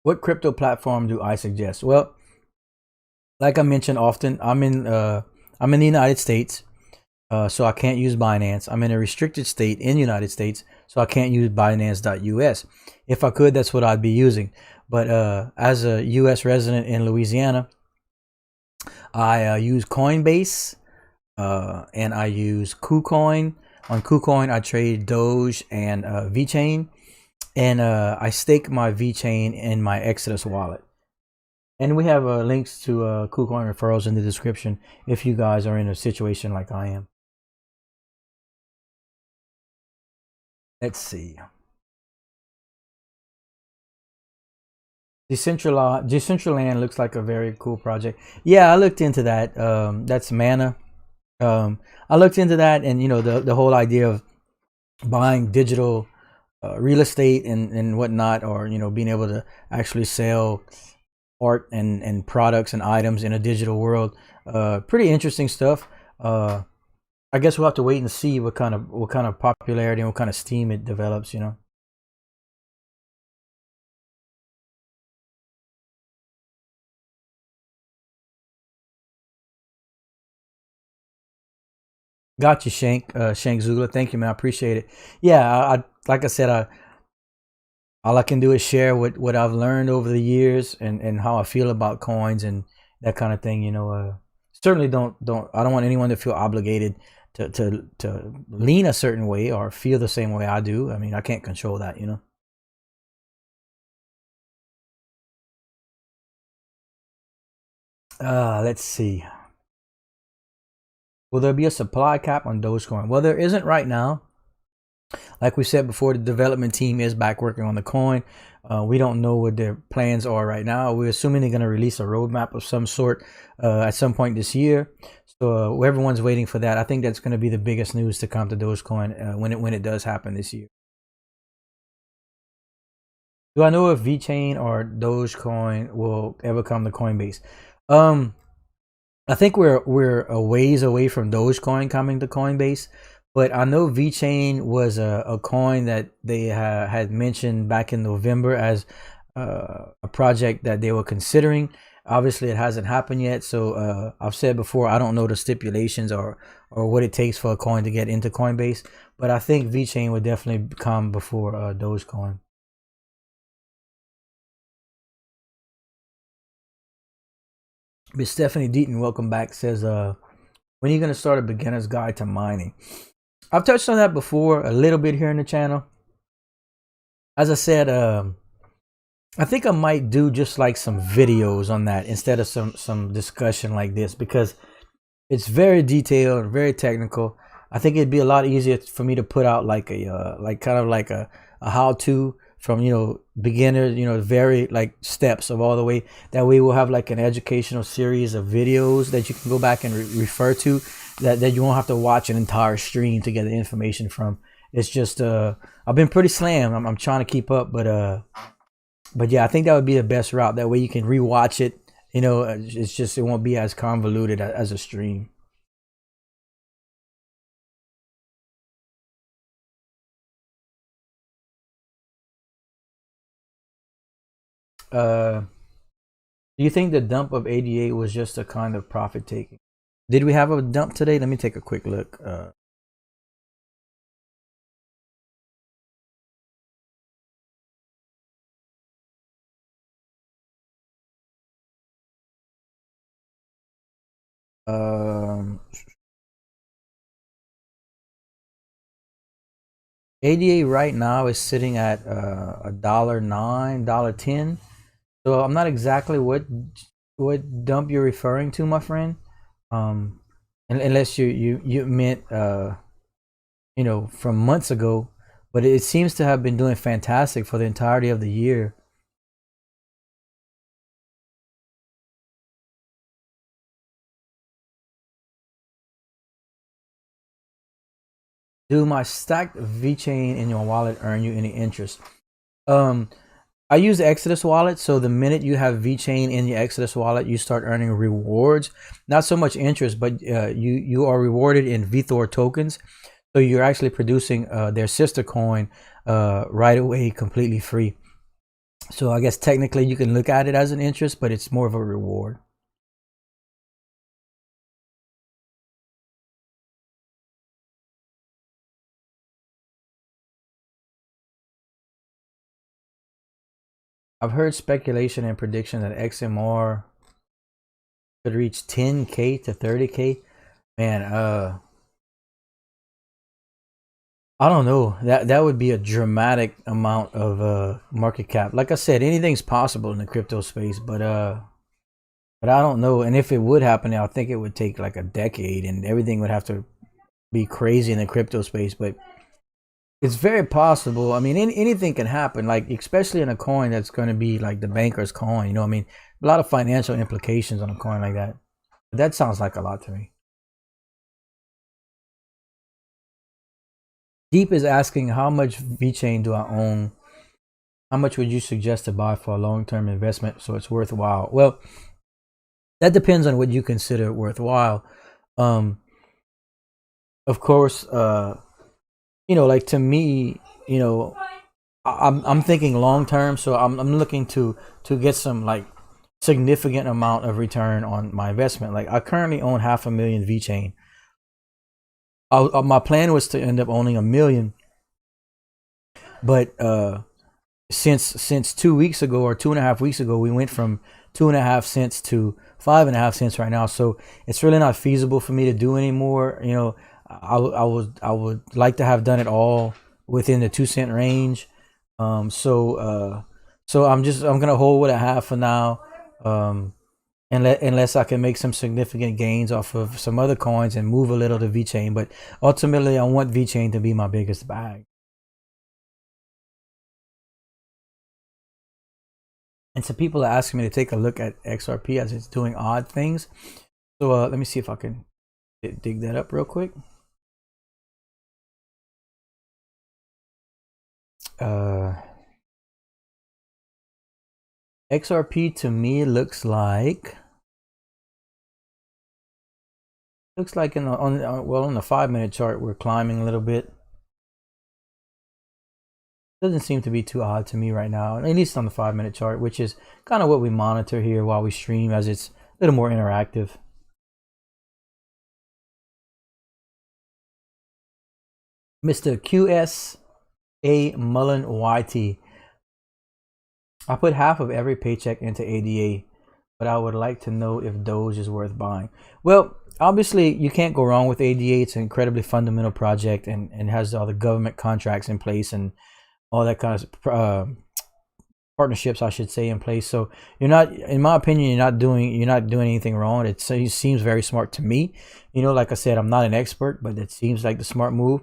What crypto platform do I suggest? Well, like I mentioned often, I'm in the United States, so I can't use Binance. I'm in a restricted state in the United States, so I can't use Binance.us. If I could, that's what I'd be using. But as a U.S. resident in Louisiana, I use Coinbase and I use KuCoin. On KuCoin, I trade Doge and VeChain, and I stake my VeChain in my Exodus wallet. And we have links to KuCoin referrals in the description if you guys are in a situation like I am. Let's see. Decentraland looks like a very cool project. Yeah, I looked into that. That's Mana. I looked into that, and you know, the whole idea of buying digital real estate and whatnot, or you know, being able to actually sell art and products and items in a digital world. Pretty interesting stuff. I guess we'll have to wait and see what kind of popularity and what kind of steam it develops, you know. Got you, Shank Zugler. Thank you, man. I appreciate it. Yeah, I like I said, all I can do is share what I've learned over the years and how I feel about coins and that kind of thing. You know, certainly I don't want anyone to feel obligated to lean a certain way or feel the same way I do. I mean, I can't control that, you know. Let's see. Will there be a supply cap on Dogecoin? Well, there isn't right now. Like we said before, the development team is back working on the coin. We don't know what their plans are right now. We're assuming they're going to release a roadmap of some sort at some point this year. So everyone's waiting for that. I think that's going to be the biggest news to come to Dogecoin when it does happen this year. Do I know if VeChain or Dogecoin will ever come to Coinbase? I think we're a ways away from Dogecoin coming to Coinbase, But I know VeChain was a coin that they had mentioned back in November as a project that they were considering. Obviously, it hasn't happened yet. So I've said before, I don't know the stipulations or what it takes for a coin to get into Coinbase. But I think VeChain would definitely come before Dogecoin. But Stephanie Deaton, welcome back, says, when are you going to start a beginner's guide to mining? I've touched on that before a little bit here in the channel. As I said, I think I might do just like some videos on that instead of some discussion like this, because it's very detailed, very technical. I think it'd be a lot easier for me to put out like a kind of like a how-to from, you know, beginner, you know, very like steps of all the way. That way we'll have like an educational series of videos that you can go back and refer to, that you won't have to watch an entire stream to get the information from. It's just I've been pretty slammed. I'm trying to keep up, but yeah, I think that would be the best route. That way you can rewatch it. You know, it's just, it won't be as convoluted as a stream. Do you think the dump of 88 was just a kind of profit taking? Did we have a dump today? Let me take a quick look. Um, 88 right now is sitting at $1.09, $1.10. So I'm not exactly what dump you're referring to, my friend. Unless you meant you know, from months ago, but it seems to have been doing fantastic for the entirety of the year. Do my stacked VeChain in your wallet earn you any interest? I use the Exodus wallet, so the minute you have VeChain in your Exodus wallet, you start earning rewards. Not so much interest, but you are rewarded in VeThor tokens. So you're actually producing their sister coin right away, completely free. So I guess technically you can look at it as an interest, but it's more of a reward. I've heard speculation and prediction that XMR could reach 10K to 30K. Man, I don't know. That would be a dramatic amount of market cap. Like I said, anything's possible in the crypto space, but I don't know. And if it would happen, I think it would take like a decade, and everything would have to be crazy in the crypto space. But it's very possible. I mean, anything can happen. Like, especially in a coin that's going to be like the banker's coin. You know what I mean? A lot of financial implications on a coin like that. But that sounds like a lot to me. Deep is asking, how much VeChain do I own? How much would you suggest to buy for a long-term investment so it's worthwhile? Well, that depends on what you consider worthwhile. Of course, you know, like to me, you know, I'm thinking long-term, so I'm looking to get some like significant amount of return on my investment. Like I currently own 500,000 VeChain. My plan was to end up owning 1 million, but since 2 weeks ago or 2.5 weeks ago, we went from 2.5 cents to 5.5 cents right now. So it's really not feasible for me to do anymore. You know, I would like to have done it all within the 2 cent range. So I'm gonna hold what I have for now. Unless I can make some significant gains off of some other coins and move a little to VeChain. But ultimately, I want VeChain to be my biggest bag. And some people are asking me to take a look at XRP as it's doing odd things. So let me see if I can dig that up real quick. XRP to me looks like Looks like on the 5-minute chart we're climbing a little bit. Doesn't seem to be too odd to me right now, at least on the 5-minute chart, which is kind of what we monitor here while we stream, as it's a little more interactive. Mr. QSA Mullen YT. I put half of every paycheck into ADA, but I would like to know if Doge is worth buying. Well, obviously you can't go wrong with ADA. It's an incredibly fundamental project and has all the government contracts in place and all that kind of partnerships, I should say, in place. So you're not, in my opinion, you're not doing anything wrong. It seems very smart to me. You know, like I said, I'm not an expert, but it seems like the smart move.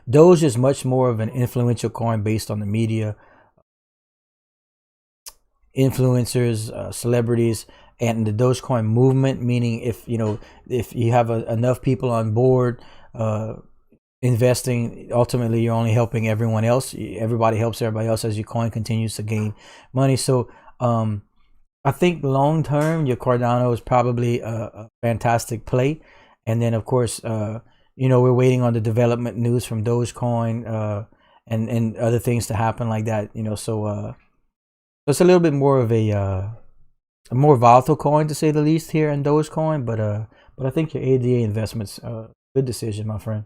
Doge is much more of an influential coin based on the media, influencers, celebrities, and the Dogecoin movement. Meaning, if you have enough people on board investing, ultimately you're only helping everyone else. Everybody helps everybody else as your coin continues to gain money. So I think long term, your Cardano is probably a fantastic play. And then of course, we're waiting on the development news from Dogecoin and other things to happen like that. So it's a little bit more of a more volatile coin, to say the least, here in Dogecoin. But I think your ADA investment's a good decision, my friend.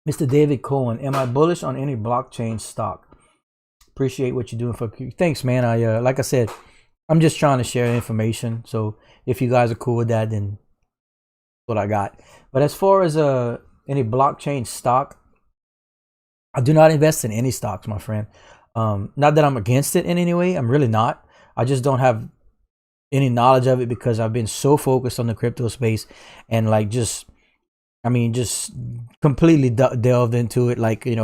Mr. David Cohen, am I bullish on any blockchain stock? Appreciate what you're doing for. Thanks, man. I like I said, I'm just trying to share information. So if you guys are cool with that, then that's what I got. But as far as any blockchain stock, I do not invest in any stocks, my friend. Not that I'm against it in any way. I'm really not. I just don't have any knowledge of it because I've been so focused on the crypto space and just completely delved into it,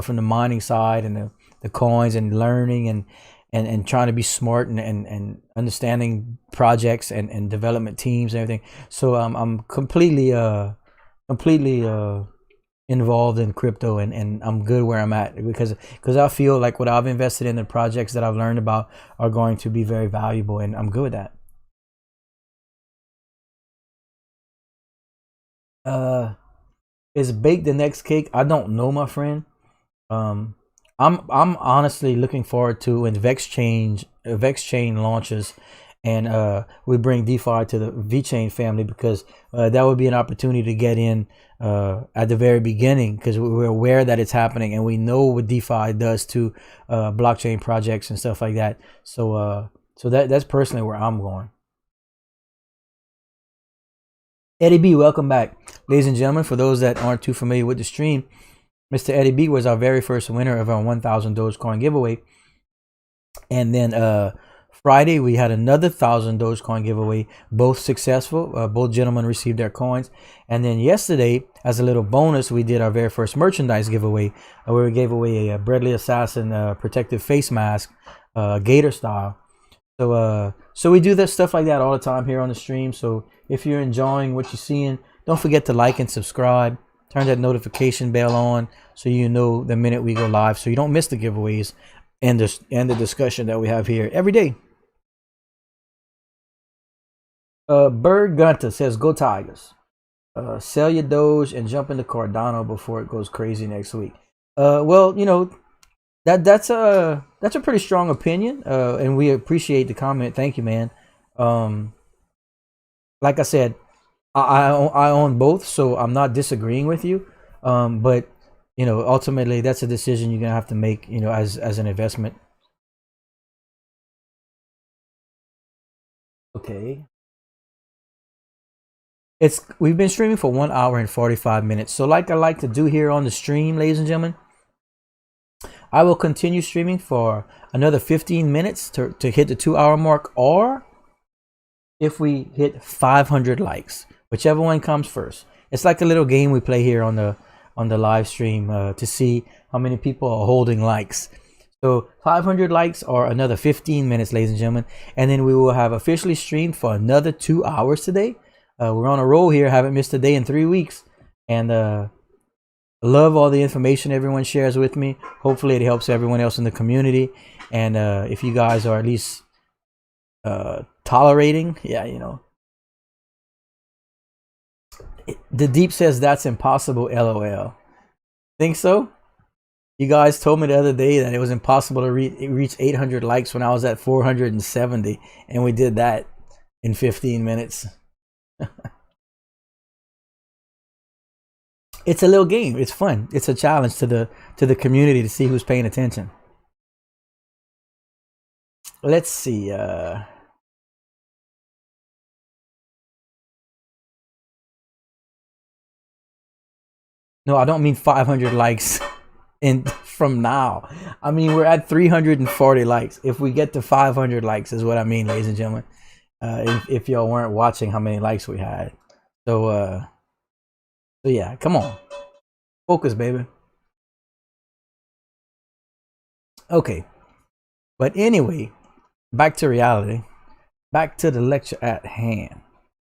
from the mining side and the coins and learning and trying to be smart and understanding projects and development teams and everything. So I'm completely involved in crypto and I'm good where I'm at because I feel like what I've invested in, the projects that I've learned about, are going to be very valuable, and I'm good with that. Is bake the next cake? I don't know, my friend. I'm honestly looking forward to when VexChain launches and we bring DeFi to the VeChain family, because that would be an opportunity to get in at the very beginning, because we're aware that it's happening and we know what DeFi does to blockchain projects and stuff like that. So that's personally where I'm going. Eddie B, welcome back. Ladies and gentlemen, for those that aren't too familiar with the stream, Mr. Eddie B was our very first winner of our 1,000 Dogecoin giveaway. And then Friday, we had another 1,000 Dogecoin giveaway, both successful. Both gentlemen received their coins. And then yesterday, as a little bonus, we did our very first merchandise giveaway, where we gave away a Bradley Assassin protective face mask, Gator style. So we do this stuff like that all the time here on the stream. So if you're enjoying what you're seeing, don't forget to like and subscribe. Turn that notification bell on so you know the minute we go live, so you don't miss the giveaways and the discussion that we have here every day. Bird Gunter says, "Go Tigers! Sell your Doge and jump into Cardano before it goes crazy next week." Well, that's a pretty strong opinion, and we appreciate the comment. Thank you, man. Like I said, I own both, so I'm not disagreeing with you. But ultimately, that's a decision you're gonna have to make, as an investment. Okay. We've been streaming for 1 hour and 45 minutes. So like I like to do here on the stream, ladies and gentlemen, I will continue streaming for another 15 minutes to hit the 2-hour mark, or if we hit 500 likes, whichever one comes first. It's like a little game we play here on the live stream to see how many people are holding likes. So 500 likes or another 15 minutes, ladies and gentlemen, and then we will have officially streamed for another 2 hours today. We're on a roll here. Haven't missed a day in 3 weeks, and love all the information everyone shares with me. Hopefully it helps everyone else in the community. And if you guys are at least tolerating. Yeah, you know. The Deep says that's impossible. LOL. Think so? You guys told me the other day that it was impossible to reach 800 likes when I was at 470, and we did that in 15 minutes. It's a little game. It's fun. It's a challenge to the community to see who's paying attention. Let's see. No, I don't mean 500 likes from now. I mean, we're at 340 likes. If we get to 500 likes is what I mean, ladies and gentlemen. If y'all weren't watching how many likes we had. So yeah, come on. Focus, baby. Okay. But anyway, back to reality. Back to the lecture at hand.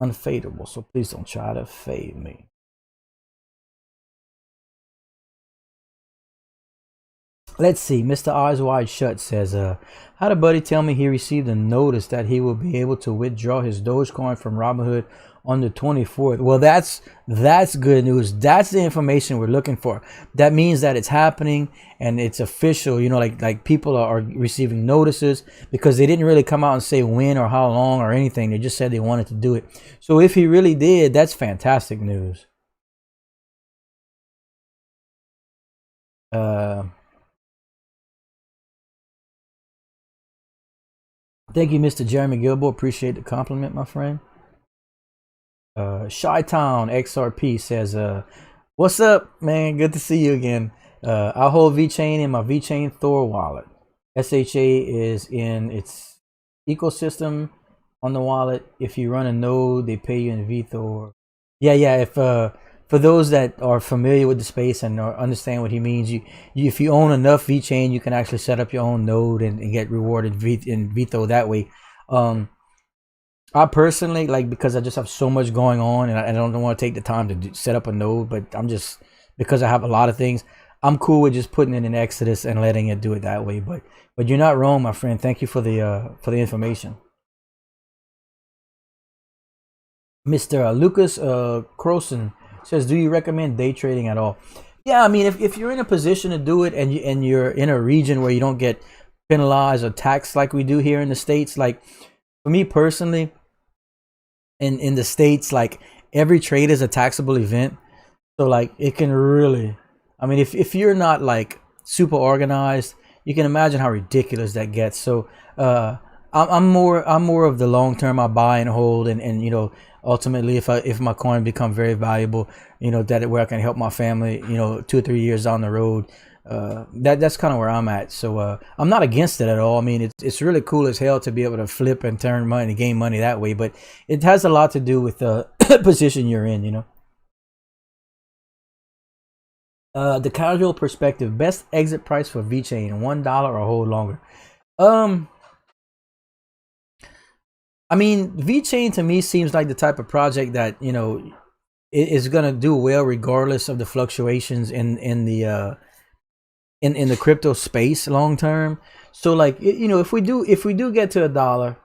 Unfadable, so please don't try to fade me. Let's see. Mr. Eyes Wide Shut says, how'd a buddy tell me he received a notice that he will be able to withdraw his Dogecoin from Robinhood on the 24th. Well, that's good news. That's the information we're looking for. That means that it's happening and it's official. You know, like people are receiving notices, because they didn't really come out and say when or how long or anything. They just said they wanted to do it. So if he really did, that's fantastic news. Thank you, Mr. Jeremy Gilbo. Appreciate the compliment, my friend. Chi-Town XRP says, what's up, man? Good to see you again. I hold VeChain in my VeChain Thor wallet. SHA is in its ecosystem on the wallet. If you run a node, they pay you in VThor. Yeah. If for those that are familiar with the space and understand what he means, if you own enough VeChain, you can actually set up your own node and get rewarded in VThor that way. I personally, because I just have so much going on and I don't want to take the time to set up a node, but I'm just, because I have a lot of things, I'm cool with just putting it in Exodus and letting it do it that way. But you're not wrong, my friend. Thank you for the information. Mr. Lucas Croson says, do you recommend day trading at all? Yeah, I mean, if you're in a position to do it and you're in a region where you don't get penalized or taxed like we do here in the States, like for me personally, in the States, like every trade is a taxable event. So like it can really, I mean, if you're not like super organized, you can imagine how ridiculous that gets. So I'm more of the long term. I buy and hold, and you know, ultimately if my coin become very valuable, you know, that where I can help my family, you know, 2 or 3 years down the road, that's kind of where I'm at. So I'm not against it at all. I mean, it's really cool as hell to be able to flip and turn money, gain money that way, but it has a lot to do with the position you're in, you know. The casual perspective, best exit price for VeChain, $1 or hold longer. I mean, VeChain to me seems like the type of project that, you know, is gonna do well regardless of the fluctuations in the crypto space long term. So like, you know, if we do get to $1,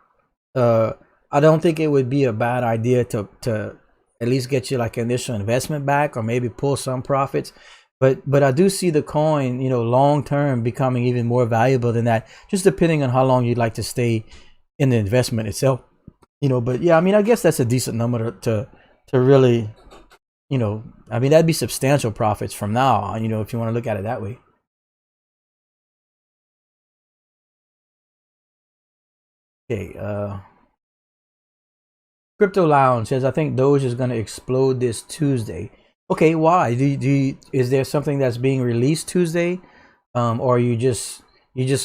I don't think it would be a bad idea to at least get you like initial investment back, or maybe pull some profits. But I do see the coin, you know, long term becoming even more valuable than that, just depending on how long you'd like to stay in the investment itself, you know. But yeah, I mean, I guess that's a decent number to really, you know, I mean, that'd be substantial profits from now on, you know, if you want to look at it that way. Okay, Crypto Lounge says, I think Doge is going to explode this Tuesday. Okay, why? Is there something that's being released Tuesday, or you just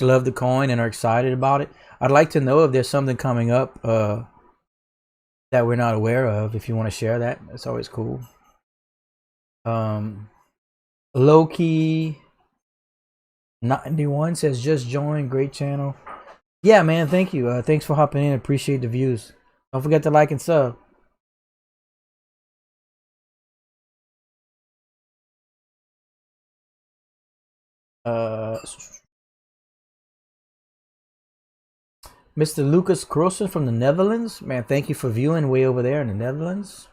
love the coin and are excited about it? I'd like to know if there's something coming up that we're not aware of. If you want to share that, that's always cool. Loki 91 says, just join, great channel. Yeah, man, thank you. Thanks for hopping in. Appreciate the views. Don't forget to like and sub. Mr. Lucas Croson from the Netherlands. Man, thank you for viewing way over there in the Netherlands.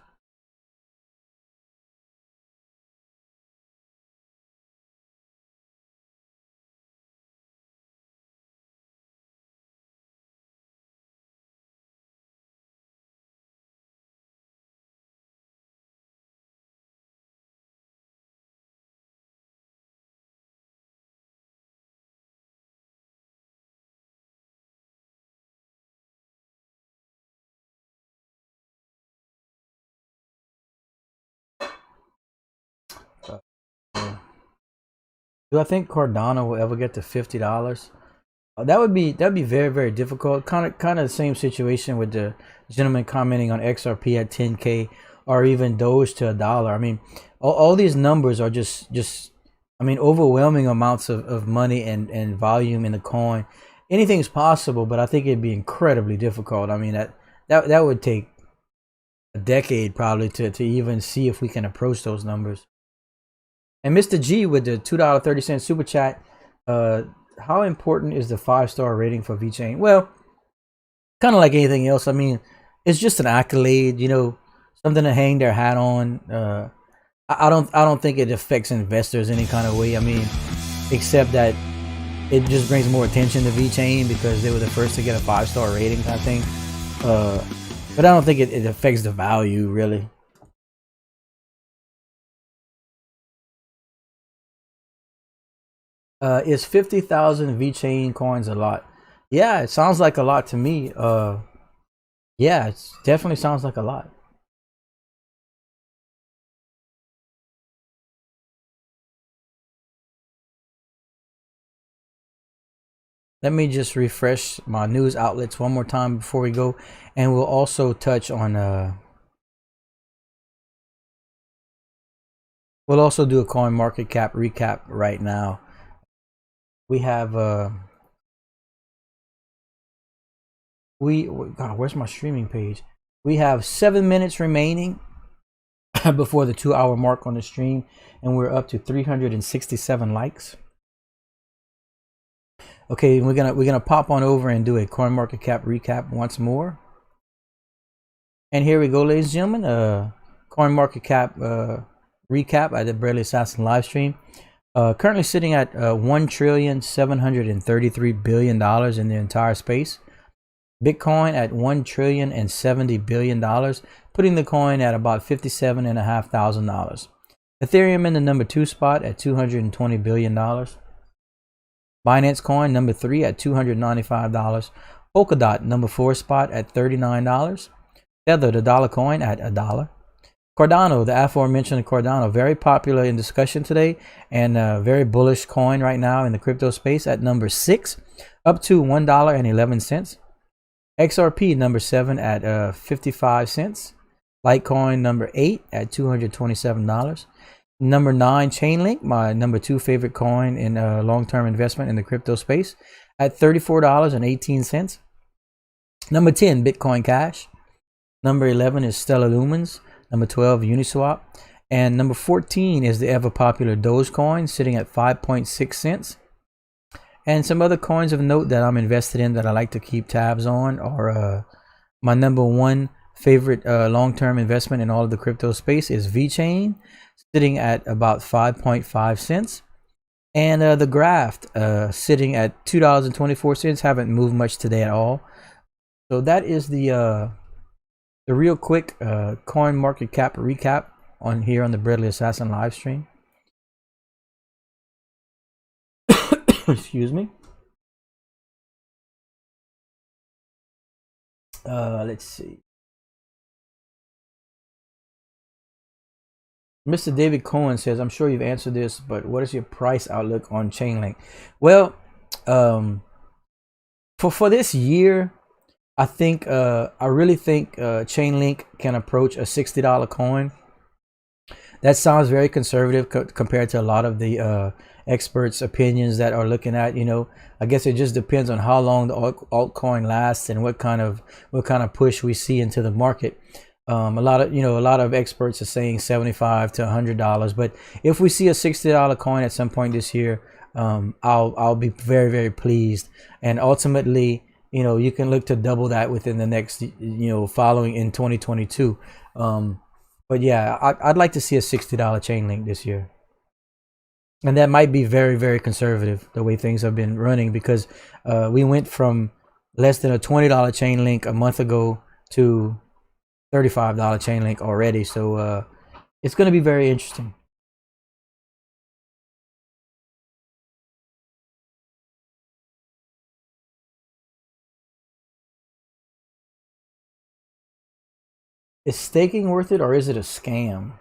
Do I think Cardano will ever get to $50? That'd be very, very difficult. Kind of the same situation with the gentleman commenting on XRP at 10K, or even Doge to $1. I mean, all these numbers are just I mean, overwhelming amounts of money and volume in the coin. Anything's possible, but I think it'd be incredibly difficult. I mean, that would take a decade probably to even see if we can approach those numbers. And Mr. G with the $2.30 super chat, how important is the 5-star rating for VeChain? Well, kind of like anything else. I mean, it's just an accolade, you know, something to hang their hat on. I don't think it affects investors any kind of way. I mean, except that it just brings more attention to VeChain because they were the first to get a 5-star rating, I think. But I don't think it affects the value really. Is 50,000 VeChain coins a lot? Yeah, it sounds like a lot to me. Yeah, it definitely sounds like a lot. Let me just refresh my news outlets one more time before we go, and we'll also touch on we'll also do a coin market cap recap right now. We have God, where's my streaming page? We have 7 minutes remaining before the 2-hour mark on the stream, and we're up to 367 likes. Okay, we're gonna pop on over and do a coin market cap recap once more. And here we go, ladies and gentlemen. Coin market cap recap at the Bradley Assassin live stream. Currently sitting at $1,733 billion in the entire space. Bitcoin at $1,070 billion, putting the coin at about $57,500. Ethereum in the number 2 spot at $220 billion. Binance Coin number 3 at $295. Polkadot number 4 spot at $39. Tether, the dollar coin, at $1. Cardano, the aforementioned Cardano, very popular in discussion today, and very bullish coin right now in the crypto space at number 6, up to $1.11. XRP number 7 at 55 cents. Litecoin number 8 at $227. Number 9, Chainlink, my number 2 favorite coin in long-term investment in the crypto space, at $34.18. Number 10, Bitcoin Cash. Number 11 is Stellar Lumens. Number 12, Uniswap. And number 14 is the ever-popular Dogecoin, sitting at 5.6 cents. And some other coins of note that I'm invested in that I like to keep tabs on are my number 1 favorite long-term investment in all of the crypto space is VeChain, sitting at about 5.5 cents. And the Graft sitting at $2.24, haven't moved much today at all. So that is the real quick coin market cap recap on here on the Bradley Assassin live stream. Excuse me. Let's see. Mr. David Cohen says, I'm sure you've answered this, but what is your price outlook on Chainlink? Well, for this year, I think I really think Chainlink can approach a $60 coin. That sounds very conservative compared to a lot of the experts' opinions that are looking at. You know, I guess it just depends on how long the altcoin lasts and what kind of push we see into the market. A lot of experts are saying $75 to $100, but if we see a $60 coin at some point this year, I'll be very, very pleased. And ultimately, you know, you can look to double that within the next, following in 2022. But yeah, I'd like to see a $60 chain link this year. And that might be very, very conservative the way things have been running, because we went from less than a $20 chain link a month ago to $35 chain link already. So it's going to be very interesting. Is staking worth it, or is it a scam?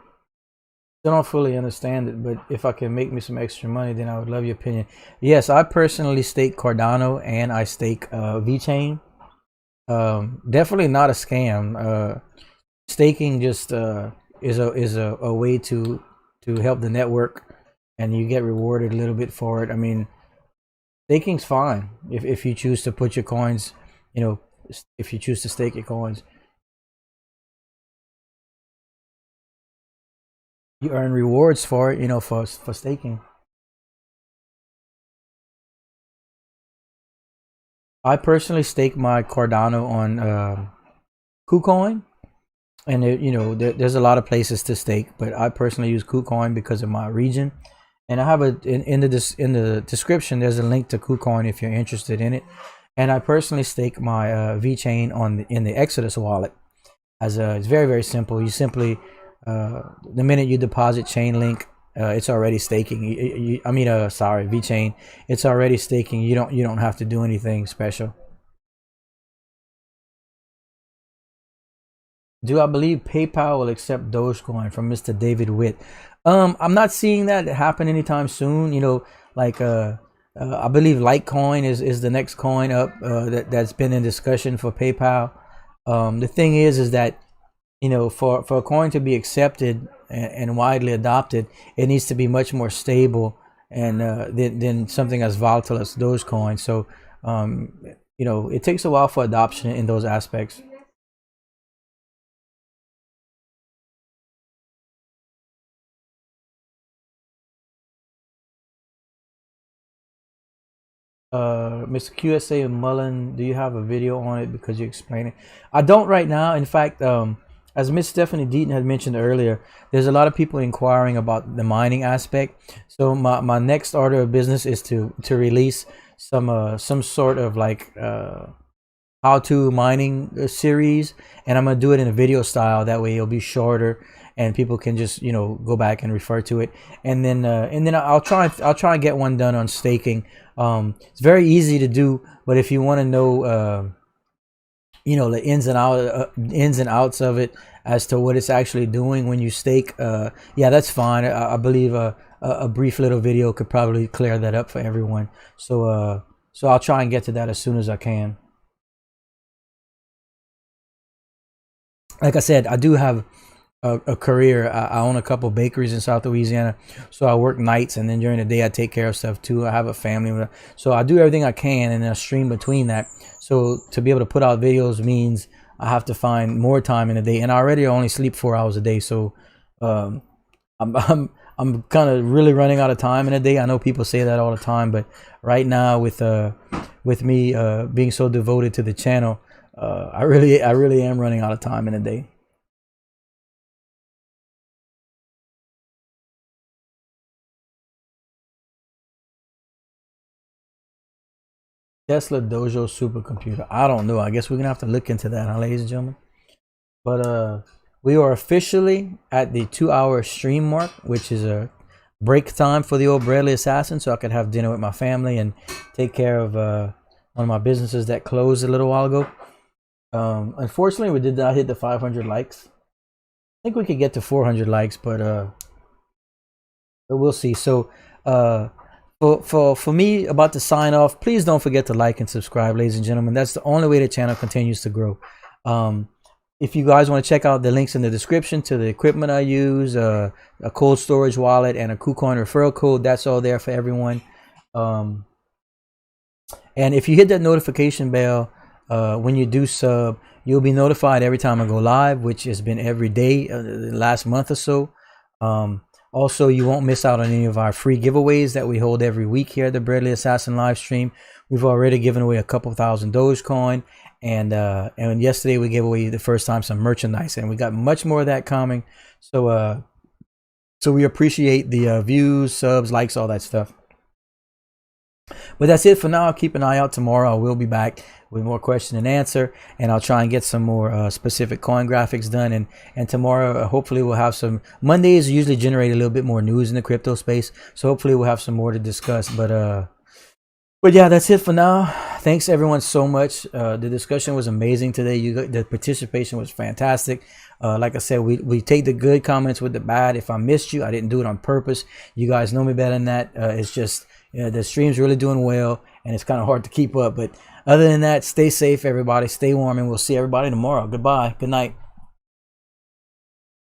I don't fully understand it, but if I can make me some extra money, then I would love your opinion. Yes, I personally stake Cardano and I stake VeChain. Definitely not a scam. Staking just is a way to help the network, and you get rewarded a little bit for it. I mean, staking's fine if you choose to put your coins, if you choose to stake your coins. You earn rewards for it, for staking. I personally stake my Cardano on KuCoin, and there's a lot of places to stake, but I personally use KuCoin because of my region. And I have in the description, there's a link to KuCoin if you're interested in it. And I personally stake my VeChain in the Exodus wallet. It's very, very simple. You simply the minute you deposit Chainlink, it's already staking. VeChain, it's already staking. You don't have to do anything special. Do I believe PayPal will accept Dogecoin? From Mr. David Witt. I'm not seeing that happen anytime soon. I believe Litecoin is the next coin up that's been in discussion for PayPal. The thing is that for a coin to be accepted and widely adopted, it needs to be much more stable and than something as volatile as Dogecoin. So it takes a while for adoption in those aspects. Mr. QSA Mullen, do you have a video on it because you explain it? I don't right now. In fact, as Miss Stephanie Deaton had mentioned earlier, there's a lot of people inquiring about the mining aspect. So my next order of business is to release some sort of like how-to mining series, and I'm gonna do it in a video style. That way it'll be shorter and people can just go back and refer to it. And then I'll try and get one done on staking. It's very easy to do, but if you want to know the ins and outs of it as to what it's actually doing when you stake, yeah, that's fine. I believe a brief little video could probably clear that up for everyone. So I'll try and get to that as soon as I can. Like I said, I do have a career. I own a couple bakeries in South Louisiana, so I work nights, and then during the day I take care of stuff too. I have a family, so I do everything I can, and I stream between that. So to be able to put out videos means I have to find more time in the day, and I already only sleep 4 hours a day. So I'm kind of really running out of time in a day. I know people say that all the time, but right now with me being so devoted to the channel, I really am running out of time in a day. Tesla Dojo supercomputer. I don't know. I guess we're gonna have to look into that, huh, ladies and gentlemen. But we are officially at the 2-hour stream mark, which is a break time for the old Bradley Assassin, so I could have dinner with my family and take care of one of my businesses that closed a little while ago. Unfortunately, we did not hit the 500 likes. I think we could get to 400 likes, but we'll see. So for me, about to sign off, please don't forget to like and subscribe, ladies and gentlemen. That's the only way the channel continues to grow. If you guys want to check out the links in the description to the equipment I use, a cold storage wallet, and a KuCoin referral code, that's all there for everyone. And if you hit that notification bell when you do sub, you'll be notified every time I go live, which has been every day the last month or so. Also, you won't miss out on any of our free giveaways that we hold every week here at the Bradley Assassin live stream. We've already given away a couple thousand Dogecoin, and yesterday we gave away the first time some merchandise, and we got much more of that coming. So we appreciate the views, subs, likes, all that stuff. But that's it for now. Keep an eye out tomorrow. I will be back with more question and answer, and I'll try and get some more specific coin graphics done. And tomorrow, hopefully, we'll have some. Mondays usually generate a little bit more news in the crypto space, so hopefully, we'll have some more to discuss. But yeah, that's it for now. Thanks everyone so much. The discussion was amazing today. The participation was fantastic. Like I said, we take the good comments with the bad. If I missed you, I didn't do it on purpose. You guys know me better than that. It's just the stream's really doing well, and it's kind of hard to keep up. But other than that, stay safe, everybody. Stay warm, and we'll see everybody tomorrow. Goodbye. Good night.